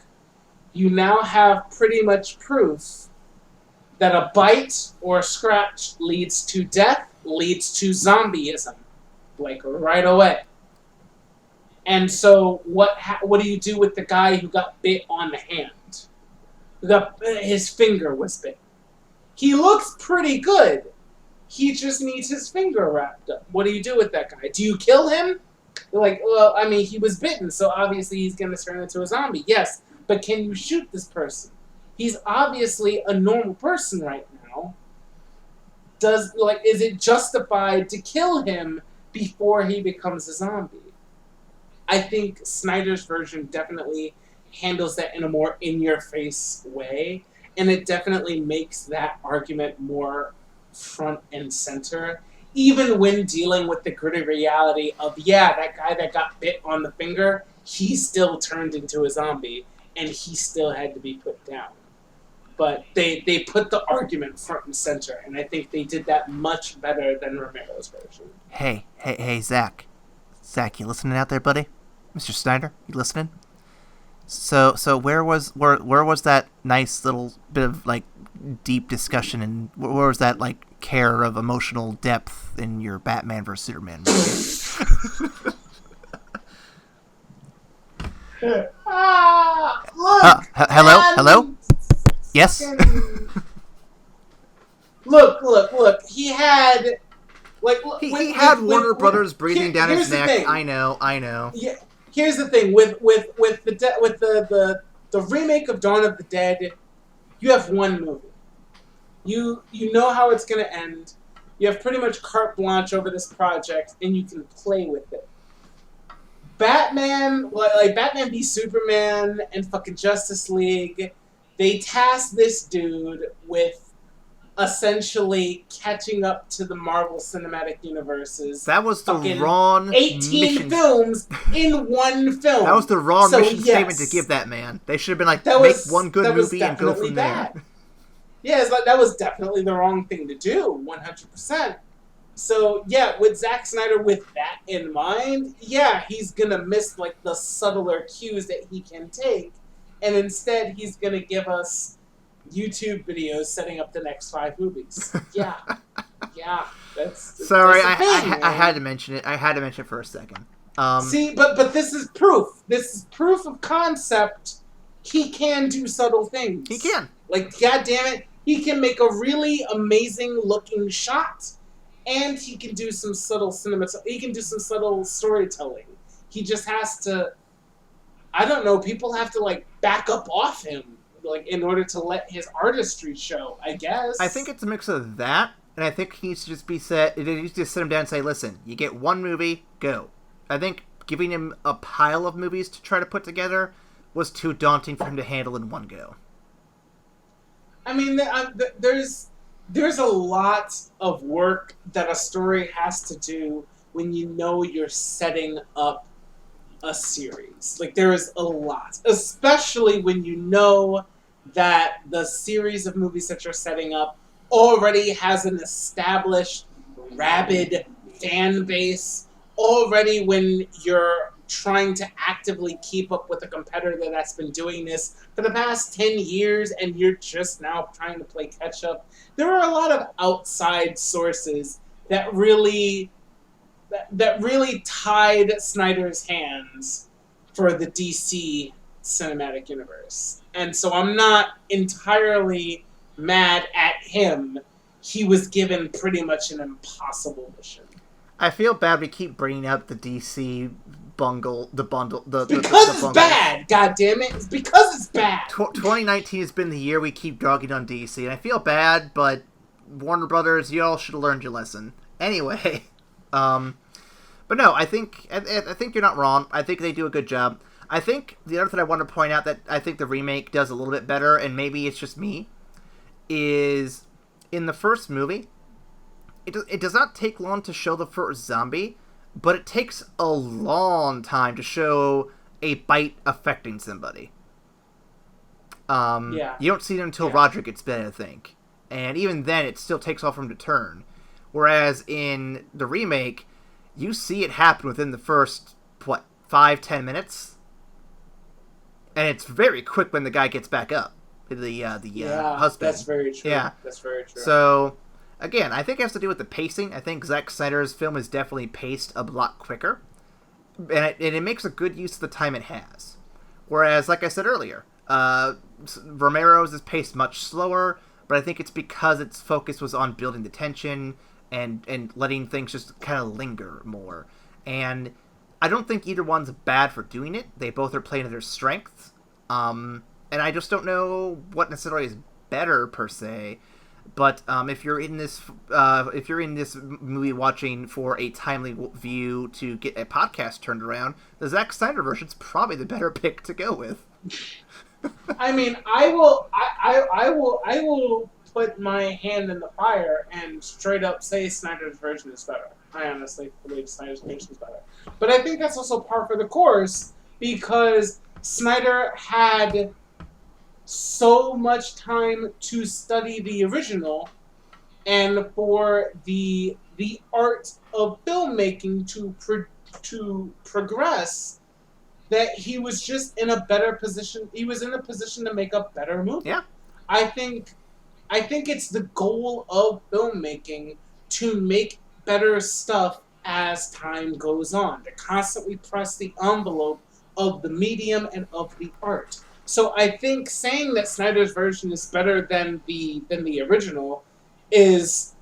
you now have pretty much proof that a bite or a scratch leads to death, leads to zombieism, like right away. And so what do you do with the guy who got bit on the hand? His finger was bit. He looks pretty good. He just needs his finger wrapped up. What do you do with that guy? Do you kill him? You're like, well, I mean, he was bitten, so obviously he's going to turn into a zombie. Yes, but can you shoot this person? He's obviously a normal person right now. Is it justified to kill him before he becomes a zombie? I think Snyder's version definitely handles that in a more in-your-face way, and it definitely makes that argument more front and center, even when dealing with the gritty reality of, yeah, that guy that got bit on the finger, he still turned into a zombie, and he still had to be put down. But they put the argument front and center, and I think they did that much better than Romero's version. Hey, Zach. Zach, you listening out there, buddy? Mr. Snyder, you listening? So where was that nice little bit of like deep discussion, and where was that like care of emotional depth in your Batman vs Superman movie? Look! Hello? Yes? Look. He had he had Warner Brothers breathing down his neck. Thing. I know. Yeah. Here's the thing with the remake of Dawn of the Dead, you have one movie. You know how it's going to end. You have pretty much carte blanche over this project, and you can play with it. Batman, like Batman v Superman and fucking Justice League, they tasked this dude with essentially catching up to the Marvel Cinematic Universes. That was the wrong 18 mission. Films in one film. That was the wrong mission statement to give that man. They should have been like, make one good movie and go from there. Yeah, that was definitely the wrong thing to do, 100%. So, yeah, with Zack Snyder with that in mind, yeah, he's gonna miss, like, the subtler cues that he can take and instead he's going to give us YouTube videos setting up the next 5 movies. Yeah. Yeah. Sorry, that's the thing, I had to mention it. I had to mention it for a second. See, but this is proof. This is proof of concept. He can do subtle things. He can. Like, God damn it, he can make a really amazing looking shot, and he can do some subtle he can do some subtle storytelling. He just has to. I don't know. People have to like back up off him, like in order to let his artistry show. I guess. I think it's a mix of that, and I think he needs to just be set. He needs to just sit him down and say, "Listen, you get one movie, go." I think giving him a pile of movies to try to put together was too daunting for him to handle in one go. I mean, there's a lot of work that a story has to do when you know you're setting up a series. Like, there is a lot, especially when you know that the series of movies that you're setting up already has an established, rabid fan base. Already when you're trying to actively keep up with a competitor that's been doing this for the past 10 years and you're just now trying to play catch up, there are a lot of outside sources that really tied Snyder's hands for the DC cinematic universe. And so I'm not entirely mad at him. He was given pretty much an impossible mission. I feel bad we keep bringing up the DC bundle. It's bad, goddammit. It's because it's bad. 2019 has been the year we keep dogging on DC, and I feel bad, but Warner Brothers, y'all should have learned your lesson. Anyway, but no, I think you're not wrong. I think they do a good job. I think the other thing I want to point out that I think the remake does a little bit better, and maybe it's just me, is in the first movie, it does not take long to show the first zombie, but it takes a long time to show a bite affecting somebody. Yeah. You don't see it until Roger gets bit, I think. And even then, it still takes off for him to turn. Whereas in the remake, you see it happen within the first, 5-10 minutes? And it's very quick when the guy gets back up. The husband. That's very true. Yeah. That's very true. So, again, I think it has to do with the pacing. I think Zack Snyder's film is definitely paced a lot quicker. And it makes a good use of the time it has. Whereas, like I said earlier, Romero's is paced much slower, but I think it's because its focus was on building the tension and letting things just kind of linger more. And I don't think either one's bad for doing it. They both are playing to their strengths. And I just don't know what necessarily is better, per se. But if you're in this movie watching for a timely view to get a podcast turned around, the Zack Snyder version's probably the better pick to go with. I mean, I will put my hand in the fire and straight up say Snyder's version is better. I honestly believe Snyder's version is better. But I think that's also par for the course because Snyder had so much time to study the original and for the art of filmmaking to progress that he was just in a better position. He was in a position to make a better movie. Yeah. I think it's the goal of filmmaking to make better stuff as time goes on, to constantly press the envelope of the medium and of the art. So I think saying that Snyder's version is better than the original is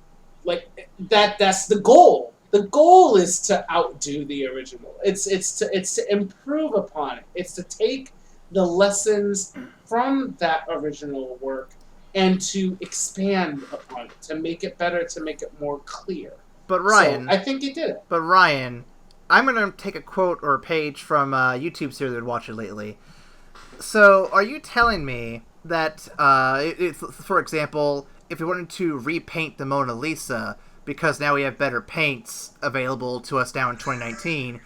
like that's the goal. The goal is to outdo the original. It's to improve upon it. It's to take the lessons from that original work and to expand upon it, to make it better, to make it more clear. But Ryan, so I think he did it. But Ryan, I'm going to take a quote or a page from a YouTube series I've been watching lately. So, are you telling me that, for example, if we wanted to repaint the Mona Lisa, because now we have better paints available to us now in 2019,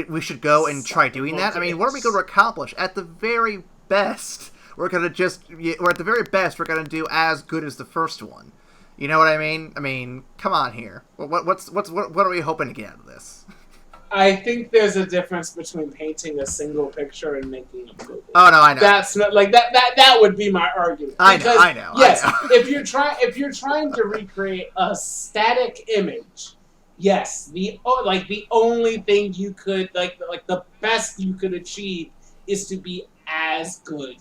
we should go and try doing that? I mean, what are we going to accomplish? At the very best, we're going to do as good as the first one. You know what I mean? I mean, come on here. What are we hoping to get out of this? I think there's a difference between painting a single picture and making a movie. Oh no, I know. That's not like that would be my argument. I Because, know. Yes, I know. if you're trying to recreate a static image, yes, the only thing you could like the best you could achieve is to be as good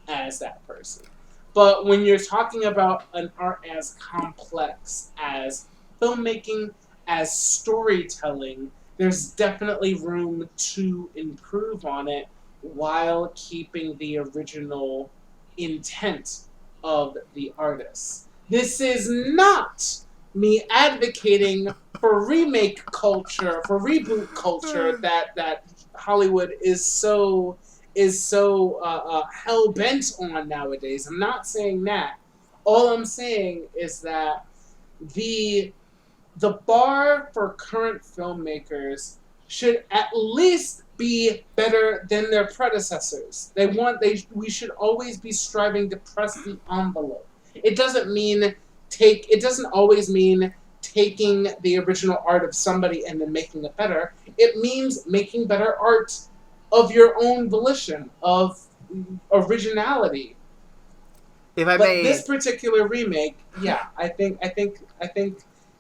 as that person. But when you're talking about an art as complex as filmmaking, as storytelling, there's definitely room to improve on it while keeping the original intent of the artist. This is not me advocating for remake culture, for reboot culture that Hollywood is so hell bent on nowadays. I'm not saying that. All I'm saying is that the bar for current filmmakers should at least be better than their predecessors. We should always be striving to press the envelope. It doesn't always mean taking the original art of somebody and then making it better. It means making better art of your own volition, of originality. If I may, this particular remake, yeah, I think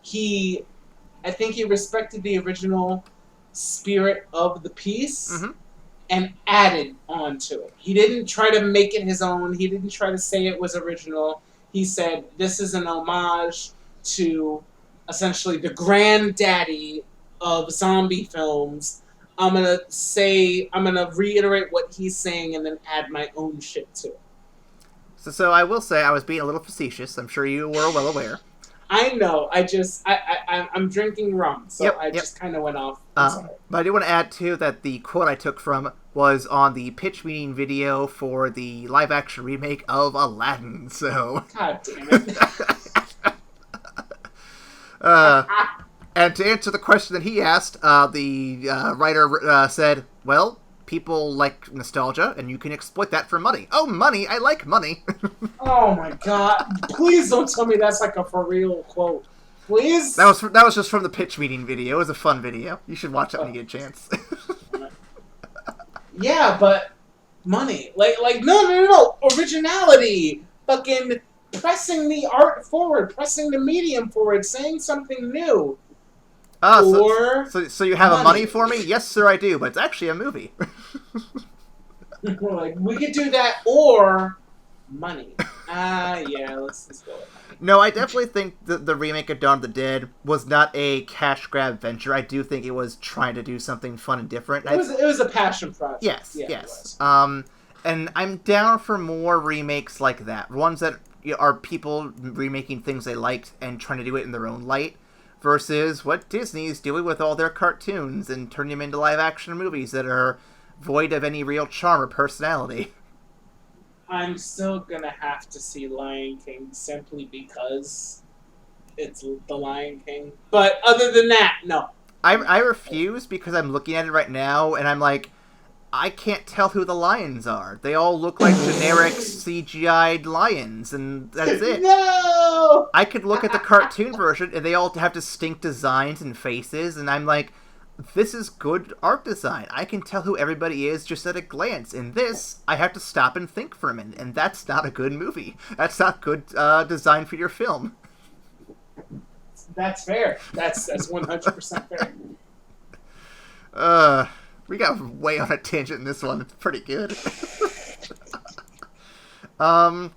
he respected the original spirit of the piece and added on to it. He didn't try to make it his own. He didn't try to say it was original. He said, this is an homage to essentially the granddaddy of zombie films. I'm gonna reiterate what he's saying and then add my own shit to it. So I will say I was being a little facetious. I'm sure you were well aware. I know. I'm drinking rum, so I just kind of went off. But I do want to add, too, that the quote I took from was on the pitch meeting video for the live-action remake of Aladdin, so... God damn it. And to answer the question that he asked, the writer said, well, people like nostalgia, and you can exploit that for money. Oh, money! I like money! Oh my god. Please don't tell me that's like a for real quote. Please? That was just from the pitch meeting video. It was a fun video. You should watch it when you get a chance. Yeah, but money. Like no. Originality. Fucking pressing the art forward, pressing the medium forward, saying something new. So you have money. a money for me? Yes, sir, I do, but it's actually a movie. Like, we could do that or money. Yeah, let's go with money. No, I definitely think the remake of Dawn of the Dead was not a cash grab venture. I do think it was trying to do something fun and different. It was a passion project. Yes, yeah, yes. And I'm down for more remakes like that. Ones that are people remaking things they liked and trying to do it in their own light. Versus what Disney's doing with all their cartoons and turning them into live-action movies that are void of any real charm or personality. I'm still gonna have to see Lion King simply because it's the Lion King. But other than that, no. I refuse because I'm looking at it right now and I'm like, I can't tell who the lions are. They all look like generic CGI'd lions, and that's it. No! I could look at the cartoon version, and they all have distinct designs and faces, and I'm like, this is good art design. I can tell who everybody is just at a glance. In this, I have to stop and think for a minute, and that's not a good movie. That's not good design for your film. That's fair. That's 100% fair. We got way on a tangent in this one. It's pretty good. I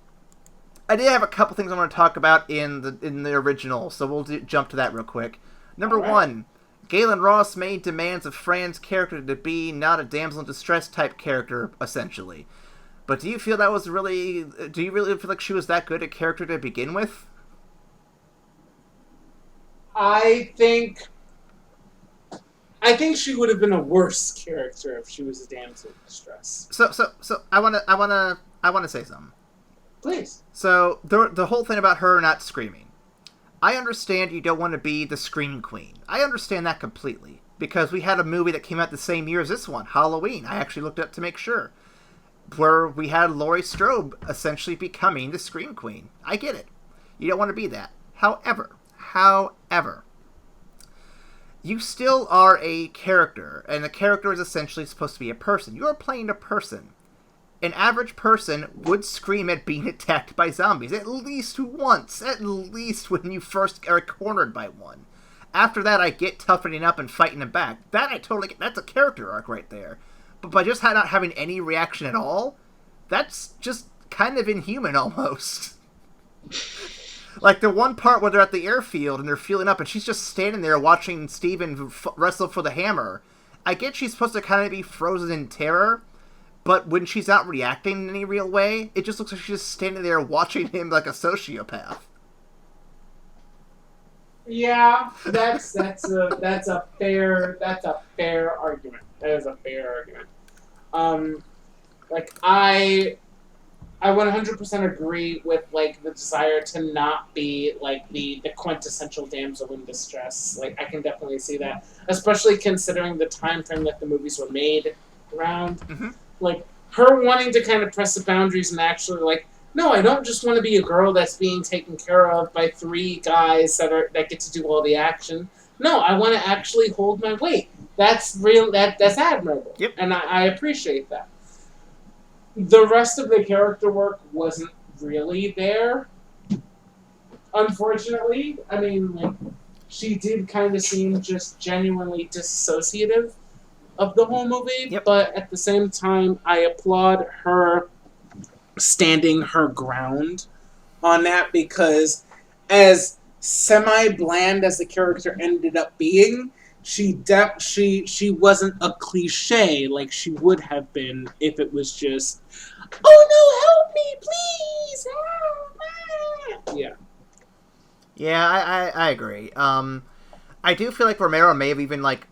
did have a couple things I want to talk about in the original, so we'll jump to that real quick. Number one, Galen Ross made demands of Fran's character to be not a damsel in distress type character, essentially. But do you really feel like she was that good a character to begin with? I think she would have been a worse character if she was a damsel in distress. So I wanna say something. Please. So the whole thing about her not screaming. I understand you don't want to be the scream queen. I understand that completely. Because we had a movie that came out the same year as this one, Halloween. I actually looked up to make sure. Where we had Laurie Strode essentially becoming the scream queen. I get it. You don't want to be that. However, you still are a character, and the character is essentially supposed to be a person. You are playing a person. An average person would scream at being attacked by zombies at least once, at least when you first are cornered by one. After that, I get toughening up and fighting them back. That I totally get. That's a character arc right there. But by just not having any reaction at all, that's just kind of inhuman almost. Like the one part where they're at the airfield and they're fueling up and she's just standing there watching Steven wrestle for the hammer. I get she's supposed to kind of be frozen in terror, but when she's not reacting in any real way, it just looks like she's just standing there watching him like a sociopath. Yeah, that's a fair argument. That is a fair argument. Like I 100% agree with like the desire to not be like the quintessential damsel in distress. Like I can definitely see that, especially considering the time frame that the movies were made around. Mm-hmm. Like her wanting to kind of press the boundaries and actually like, no, I don't just want to be a girl that's being taken care of by 3 guys that get to do all the action. No, I want to actually hold my weight. That's real. That's admirable. Yep. And I appreciate that. The rest of the character work wasn't really there, unfortunately. I mean, like, she did kind of seem just genuinely dissociative of the whole movie, yep. But at the same time, I applaud her standing her ground on that, because as semi-bland as the character ended up being, she wasn't a cliche like she would have been if it was just, oh no, help me, please, help me. Yeah, I agree. I do feel like Romero may have even like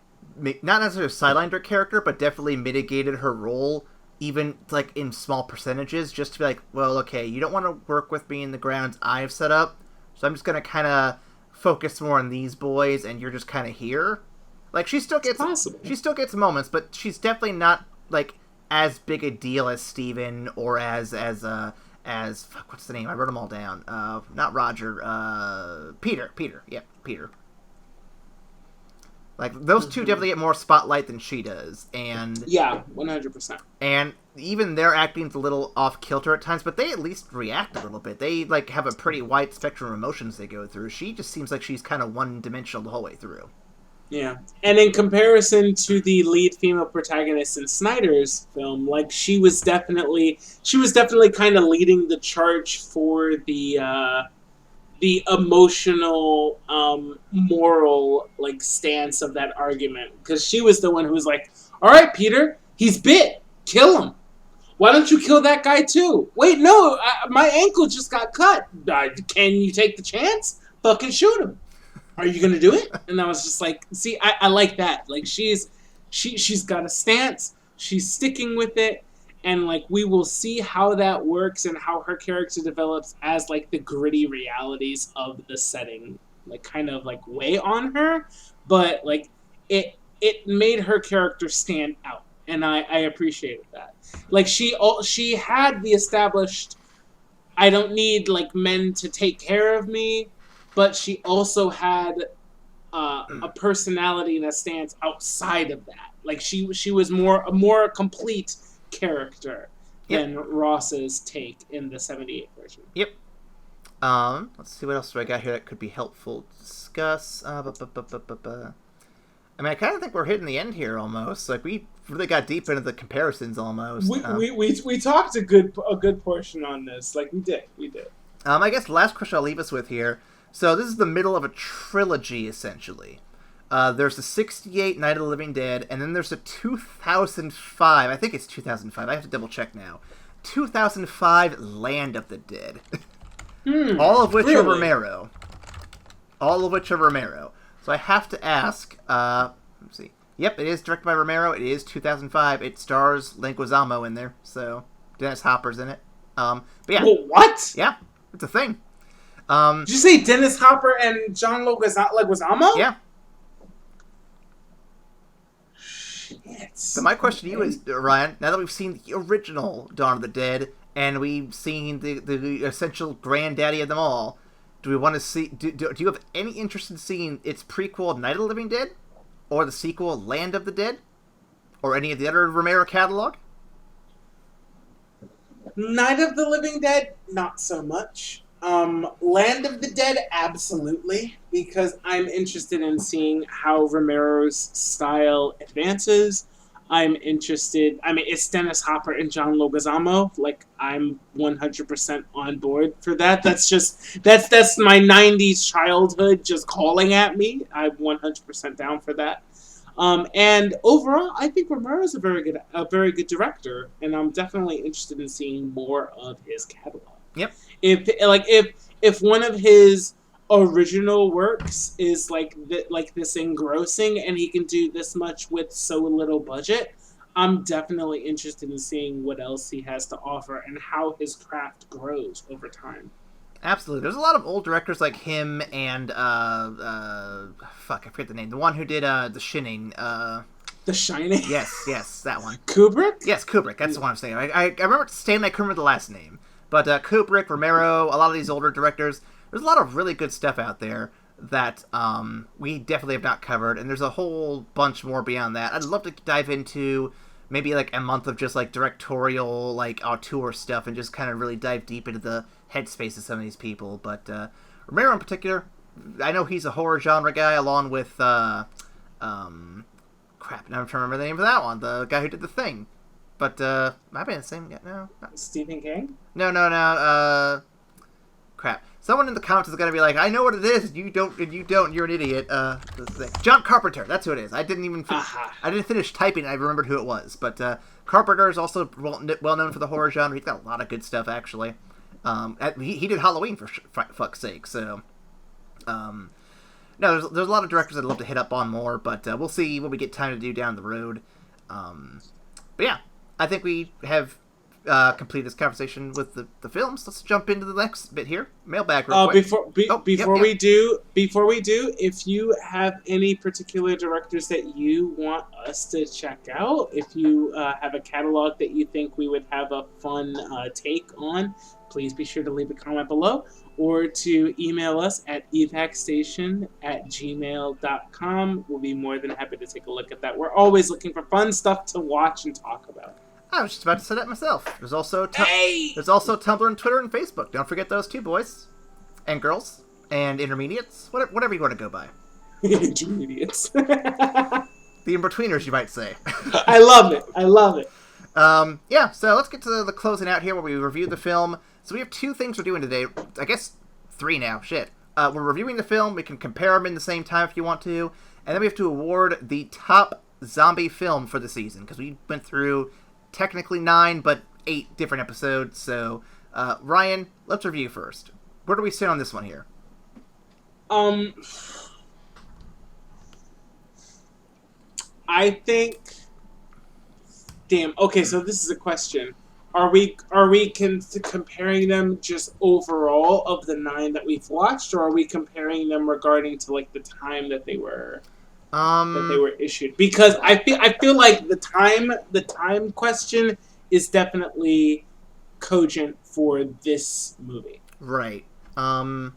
not necessarily sidelined her character, but definitely mitigated her role, even like in small percentages, just to be like, well, okay, you don't want to work with me in the grounds I've set up, so I'm just gonna kind of focus more on these boys, and you're just kind of here. Like she still gets moments, but she's definitely not like as big a deal as Steven or as fuck, what's the name? I wrote them all down. Not Roger. Peter. Yep, Peter. Like, those two definitely get more spotlight than she does, and... Yeah, 100%. And even their acting's a little off-kilter at times, but they at least react a little bit. They, like, have a pretty wide spectrum of emotions they go through. She just seems like she's kind of one-dimensional the whole way through. Yeah. And in comparison to the lead female protagonist in Snyder's film, like, she was definitely kind of leading the charge for the emotional, moral, like, stance of that argument. Because she was the one who was like, all right, Peter, he's bit. Kill him. Why don't you kill that guy, too? Wait, no, my ankle just got cut. Can you take the chance? Fucking shoot him. Are you going to do it? And I was just like, see, I like that. Like, she's got a stance. She's sticking with it. And, like, we will see how that works and how her character develops as, like, the gritty realities of the setting, like, kind of, like, weigh on her. But, like, it made her character stand out. And I appreciated that. Like, she had the established, I don't need, like, men to take care of me. But she also had a personality and a stance outside of that. Like, she was a more complete character than Ross's take in the 78 version. Yep. Let's see what else do I got here that could be helpful to discuss. I mean, I kind of think we're hitting the end here almost. Like, we really got deep into the comparisons almost. We talked a good portion on this. Like, we did. I guess the last question I'll leave us with here. So this is the middle of a trilogy, essentially. There's the 68 Night of the Living Dead, and then there's a 2005, I think it's 2005, I have to double check now, 2005 Land of the Dead. All of which are Romero. So I have to ask, let's see. Yep, it is directed by Romero, it is 2005, it stars Leguizamo in there, so Dennis Hopper's in it. But yeah. Well, what? Yeah, it's a thing. Did you say Dennis Hopper and John Leguizamo? Yeah. Shit. So my question to you is, Ryan, now that we've seen the original Dawn of the Dead, and we've seen the essential granddaddy of them all, do we want to see... Do you have any interest in seeing its prequel, Night of the Living Dead? or the sequel Land of the Dead, or any of the other Romero catalog? Night of the Living Dead, not so much. Land of the Dead, absolutely, because I'm interested in seeing how Romero's style advances. I'm interested. I mean, it's Dennis Hopper and John Leguizamo. Like, I'm 100% on board for that. That's my '90s childhood just calling at me. I'm 100% down for that. And overall, I think Romero's a very good director, and I'm definitely interested in seeing more of his catalog. Yep. If one of his original works is like this engrossing, and he can do this much with so little budget, I'm definitely interested in seeing what else he has to offer and how his craft grows over time. Absolutely. There's a lot of old directors like him and I forget the name. The one who did The Shining. The Shining? Yes, that one. Kubrick? Yes, Kubrick. That's the one I'm saying. I remember Stanley, I couldn't remember the last name. But Kubrick, Romero, a lot of these older directors, there's a lot of really good stuff out there that we definitely have not covered, and there's a whole bunch more beyond that. I'd love to dive into maybe like a month of just like directorial, like auteur stuff, and just kind of really dive deep into the headspace of some of these people. But Romero in particular, I know he's a horror genre guy, along with now I'm trying to remember the name of that one, the guy who did The Thing. But might be the same guy. No, not Stephen King? No. Crap. Someone in the comments is gonna be like, "I know what it is. You don't. You're an idiot." John Carpenter. That's who it is. I didn't even. I didn't finish typing. I remembered who it was. But Carpenter is also well known for the horror genre. He's got a lot of good stuff actually. He did Halloween for fuck's sake. So, no, there's a lot of directors I'd love to hit up on more, but we'll see what we get time to do down the road. But yeah, I think we have complete this conversation with the films. Let's jump into the next bit here. Mailbag real quick. Before we do, if you have any particular directors that you want us to check out, if you have a catalog that you think we would have a fun take on, please be sure to leave a comment below, or to email us at evacstation@gmail.com. We'll be more than happy to take a look at that. We're always looking for fun stuff to watch and talk about. I was just about to say that myself. There's also Tumblr and Twitter and Facebook. Don't forget those too, boys and girls and intermediates, whatever you want to go by. Intermediates. The in-betweeners, you might say. I love it. Yeah, so let's get to the closing out here where we review the film. So we have two things we're doing today. I guess three now. Shit. We're reviewing the film. We can compare them in the same time if you want to. And then we have to award the top zombie film for the season, because we went through technically 9, but 8 different episodes. So, Ryan, let's review first. Where do we sit on this one here? I think... Damn. Okay, so this is a question. Are we comparing them just overall of the 9 that we've watched, or are we comparing them regarding to like the time that they were issued? Because I feel like the time question is definitely cogent for this movie. Right. I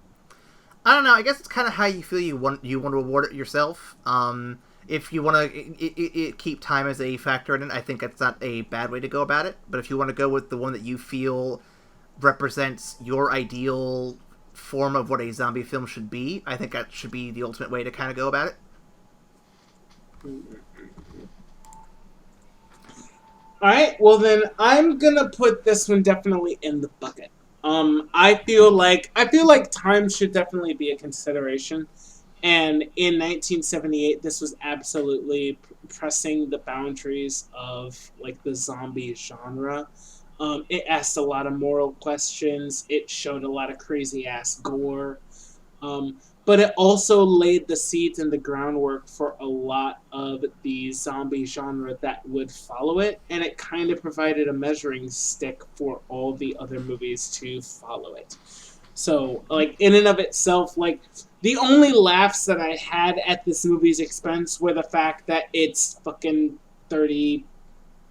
don't know. I guess it's kind of how you feel you want to award it yourself. If you want to keep time as a factor in it, I think that's not a bad way to go about it. But if you want to go with the one that you feel represents your ideal form of what a zombie film should be, I think that should be the ultimate way to kind of go about it. Alright, well then I'm gonna put this one definitely in the bucket. I feel like time should definitely be a consideration. And in 1978, this was absolutely pressing the boundaries of like the zombie genre. It asked a lot of moral questions. It showed a lot of crazy ass gore. But it also laid the seeds and the groundwork for a lot of the zombie genre that would follow it. And it kind of provided a measuring stick for all the other movies to follow it. So, like, in and of itself, like, the only laughs that I had at this movie's expense were the fact that it's fucking 30,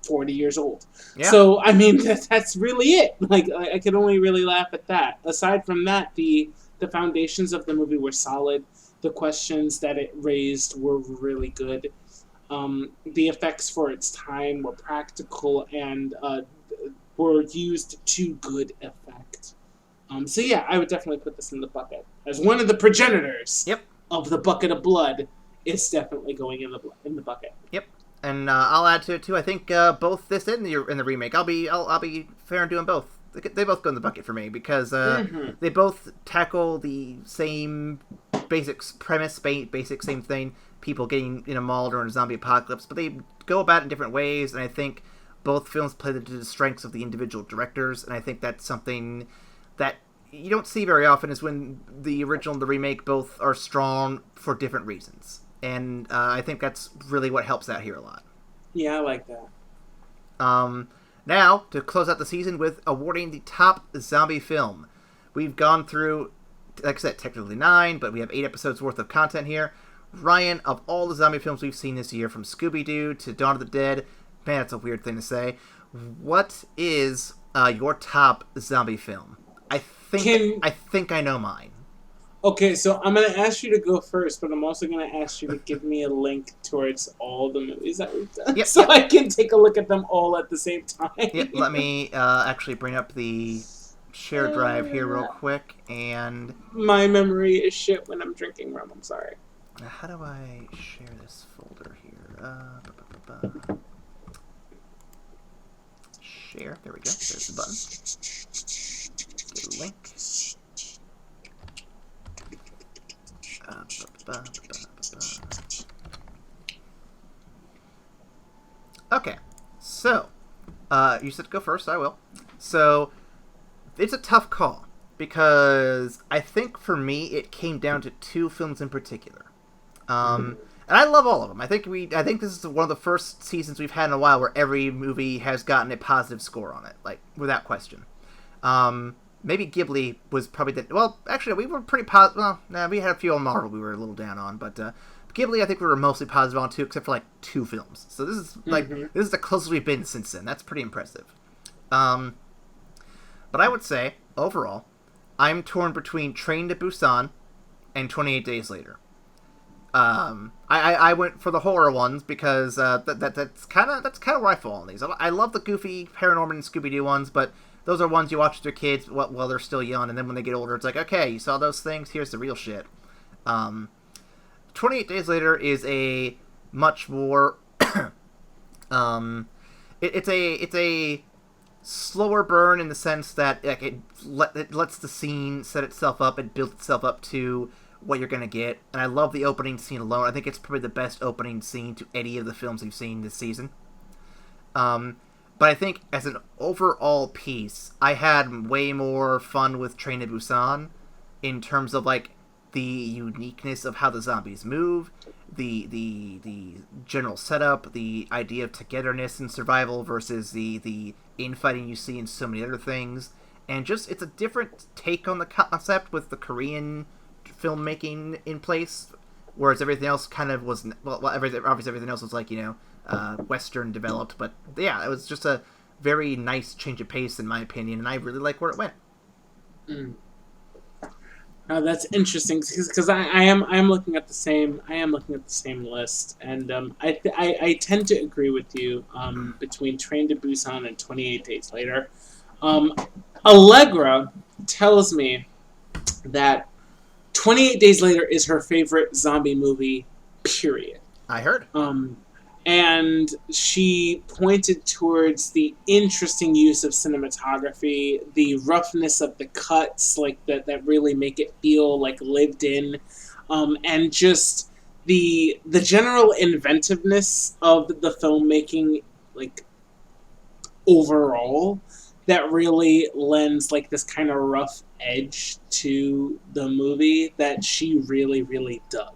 40 years old. Yeah. So, I mean, that's really it. Like, I could only really laugh at that. Aside from that, the foundations of the movie were solid. The questions that it raised were really good. The effects for its time were practical and were used to good effect. So yeah, I would definitely put this in the bucket. As one of the progenitors Yep. of the bucket of blood, it's definitely going in the bucket. Yep. And I'll add to it too. I think both this and the remake. I'll be fair in doing both. They both go in the bucket for me because they both tackle the same basic premise, basic same thing. People getting in a mall during a zombie apocalypse, but they go about it in different ways. And I think both films play to the strengths of the individual directors. And I think that's something that you don't see very often, is when the original and the remake both are strong for different reasons. And I think that's really what helps out here a lot. Yeah, I like that. Now, to close out the season with awarding the top zombie film. We've gone through, like I said, technically 9, but we have 8 episodes worth of content here. Ryan, of all the zombie films we've seen this year, from Scooby-Doo to Dawn of the Dead, man, that's a weird thing to say. What is your top zombie film? I think I know mine. Okay, so I'm going to ask you to go first, but I'm also going to ask you to give me a link towards all the movies that we've done, I can take a look at them all at the same time. Yep, let me actually bring up the shared drive here real quick, and... My memory is shit when I'm drinking rum, I'm sorry. How do I share this folder here? Share, there we go, there's the button. Get a link. Okay, so you said go first. I will. So it's a tough call because I think for me it came down to 2 films in particular, and I love all of them. I think this is one of the first seasons we've had in a while where every movie has gotten a positive score on it, like without question. Maybe Ghibli was probably the... Well, actually, we were pretty positive... Well, nah, we had a few on Marvel we were a little down on, but Ghibli, I think we were mostly positive on, too, except for, 2 films. So this is, this is the closest we've been since then. That's pretty impressive. But I would say, overall, I'm torn between Train to Busan and 28 Days Later. I went for the horror ones because that's kind of where I fall on these. I love the goofy Paranorman and Scooby-Doo ones, but... Those are ones you watch with your kids while they're still young, and then when they get older, it's like, okay, you saw those things? Here's the real shit. 28 Days Later is a much more... it's a slower burn in the sense that it lets the scene set itself up and build itself up to what you're going to get. And I love the opening scene alone. I think it's probably the best opening scene to any of the films we've seen this season. But I think as an overall piece, I had way more fun with Train to Busan in terms of the uniqueness of how the zombies move, the general setup, the idea of togetherness and survival versus the infighting you see in so many other things, and just it's a different take on the concept with the Korean filmmaking in place, whereas everything else kind of was obviously everything else was Western developed, but yeah, it was just a very nice change of pace in my opinion, and I really like where it went. That's interesting because I am looking at the same list, and I tend to agree with you between Train to Busan and 28 Days Later. Allegra tells me that 28 Days Later is her favorite zombie movie, period. I heard. And she pointed towards the interesting use of cinematography, the roughness of the cuts, that really make it feel lived in, and just the general inventiveness of the filmmaking, overall, that really lends this kind of rough edge to the movie that she really, really dug.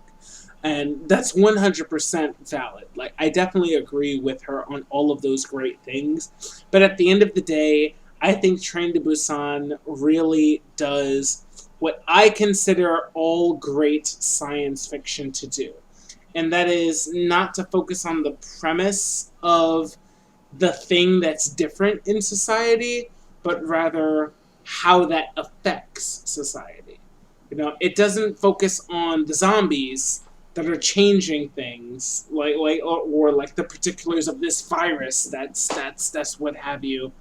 And that's 100% valid. I definitely agree with her on all of those great things. But at the end of the day, I think Train to Busan really does what I consider all great science fiction to do. And that is not to focus on the premise of the thing that's different in society, but rather how that affects society. You know, it doesn't focus on the zombies that are changing things, or like the particulars of this virus. That's what have you.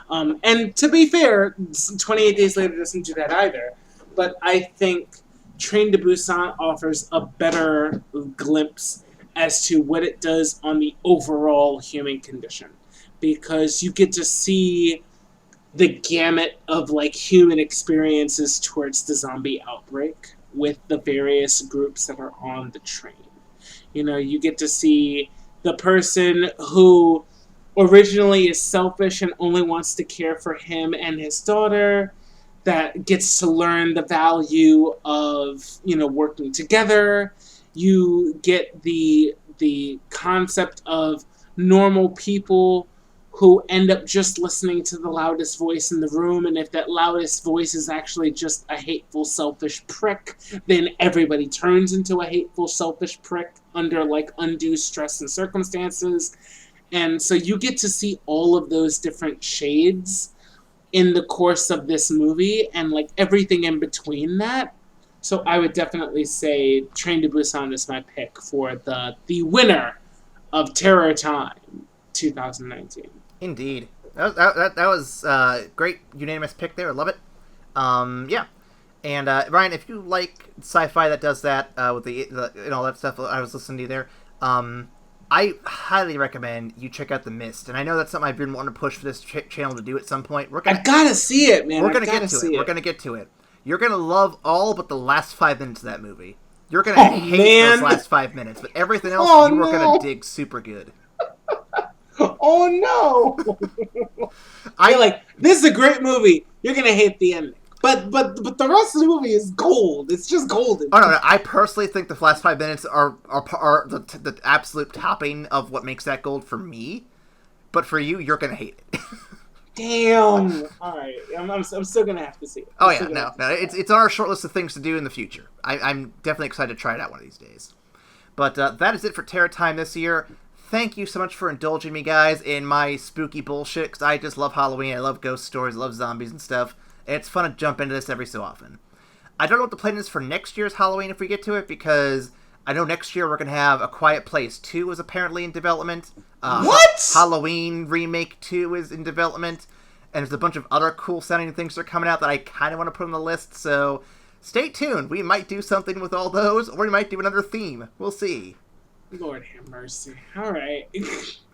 And to be fair, 28 Days Later doesn't do that either. But I think Train to Busan offers a better glimpse as to what it does on the overall human condition, because you get to see the gamut of like human experiences towards the zombie outbreak with the various groups that are on the train. You know, you get to see the person who originally is selfish and only wants to care for him and his daughter, that gets to learn the value of, you know, working together. You get the concept of normal people who end up just listening to the loudest voice in the room, and if that loudest voice is actually just a hateful, selfish prick, then everybody turns into a hateful, selfish prick under, like, undue stress and circumstances. And so you get to see all of those different shades in the course of this movie, and, like, everything in between that. So I would definitely say Train to Busan is my pick for the winner of Terror Time 2019. Indeed. That was great unanimous pick there. I love it. Yeah. And Ryan, if you like sci-fi that does that with the and all that stuff I was listening to there, I highly recommend you check out The Mist. And I know that's something I've been wanting to push for this channel to do at some point. I gotta see it, man. We're gonna get to it. We're gonna get to it. You're gonna love all but the last 5 minutes of that movie. You're gonna hate those last 5 minutes, but everything else are gonna dig super good. Oh no! You're like, this is a great movie. You're gonna hate the ending, but the rest of the movie is gold. It's just golden. Oh no! I personally think the last 5 minutes are the absolute topping of what makes that gold for me. But for you, you're gonna hate it. Damn. All right, I'm still gonna have to see it. Oh yeah, no, it's on our short list of things to do in the future. I'm definitely excited to try it out one of these days. But that is it for Terror Time this year. Thank you so much for indulging me, guys, in my spooky bullshit, because I just love Halloween, I love ghost stories, I love zombies and stuff, and it's fun to jump into this every so often. I don't know what the plan is for next year's Halloween if we get to it, because I know next year we're going to have A Quiet Place 2 is apparently in development. What? Halloween Remake 2 is in development, and there's a bunch of other cool sounding things that are coming out that I kind of want to put on the list, so stay tuned. We might do something with all those, or we might do another theme. We'll see. Lord have mercy. All right.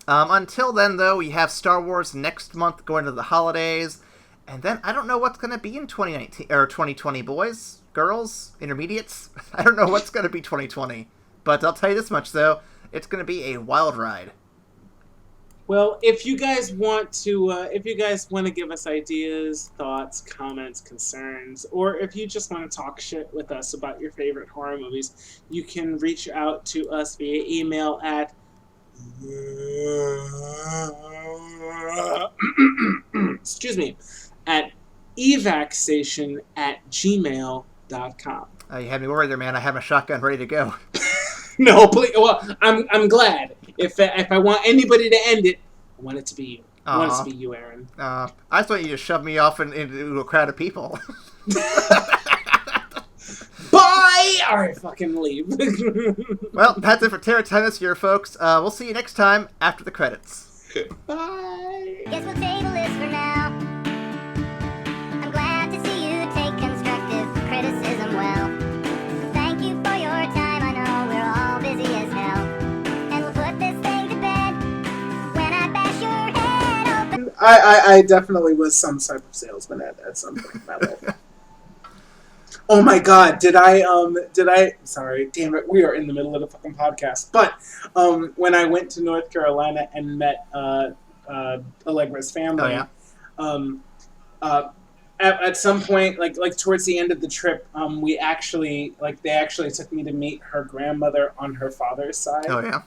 Until then, though, we have Star Wars next month going to the holidays, and then I don't know what's going to be in 2019 or 2020, boys, girls, intermediates. I don't know what's going to be 2020, but I'll tell you this much, though: it's going to be a wild ride. Well, if you guys want to give us ideas, thoughts, comments, concerns, or if you just want to talk shit with us about your favorite horror movies, you can reach out to us via email at at evacstation@gmail.com. You had me worried there, man. I have my shotgun ready to go. No, please. Well, I'm glad. If I want anybody to end it, I want it to be you. I want it to be you, Aaron. I thought you just shoved me off into a crowd of people. Bye! Alright, fucking leave. Well, that's it for Terror Time this year, folks. We'll see you next time after the credits. Bye! Guess we'll table this for now. I'm glad to see you take constructive criticism well. Thank you for your time. I know we're all busy as hell. And we'll put this thing to bed when I bash your head open. I definitely was some type of salesman at some point in my life. Oh my god, did I, sorry, damn it, we are in the middle of the fucking podcast. But, when I went to North Carolina and met, Allegra's family, at some point, like towards the end of the trip, they actually took me to meet her grandmother on her father's side. Oh, yeah?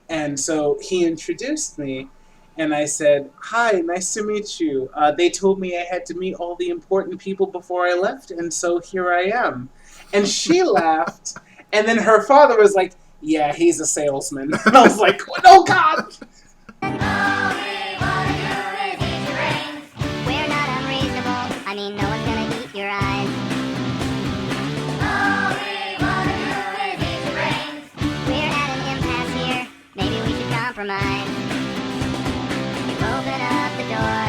And so he introduced me, and I said, "Hi, nice to meet you. They told me I had to meet all the important people before I left, and so here I am." And she laughed, and then her father was like, "Yeah, he's a salesman." And I was like, "Oh, God!" We're not unreasonable. I mean, no one's gonna eat your eyes. compromise. You open up the door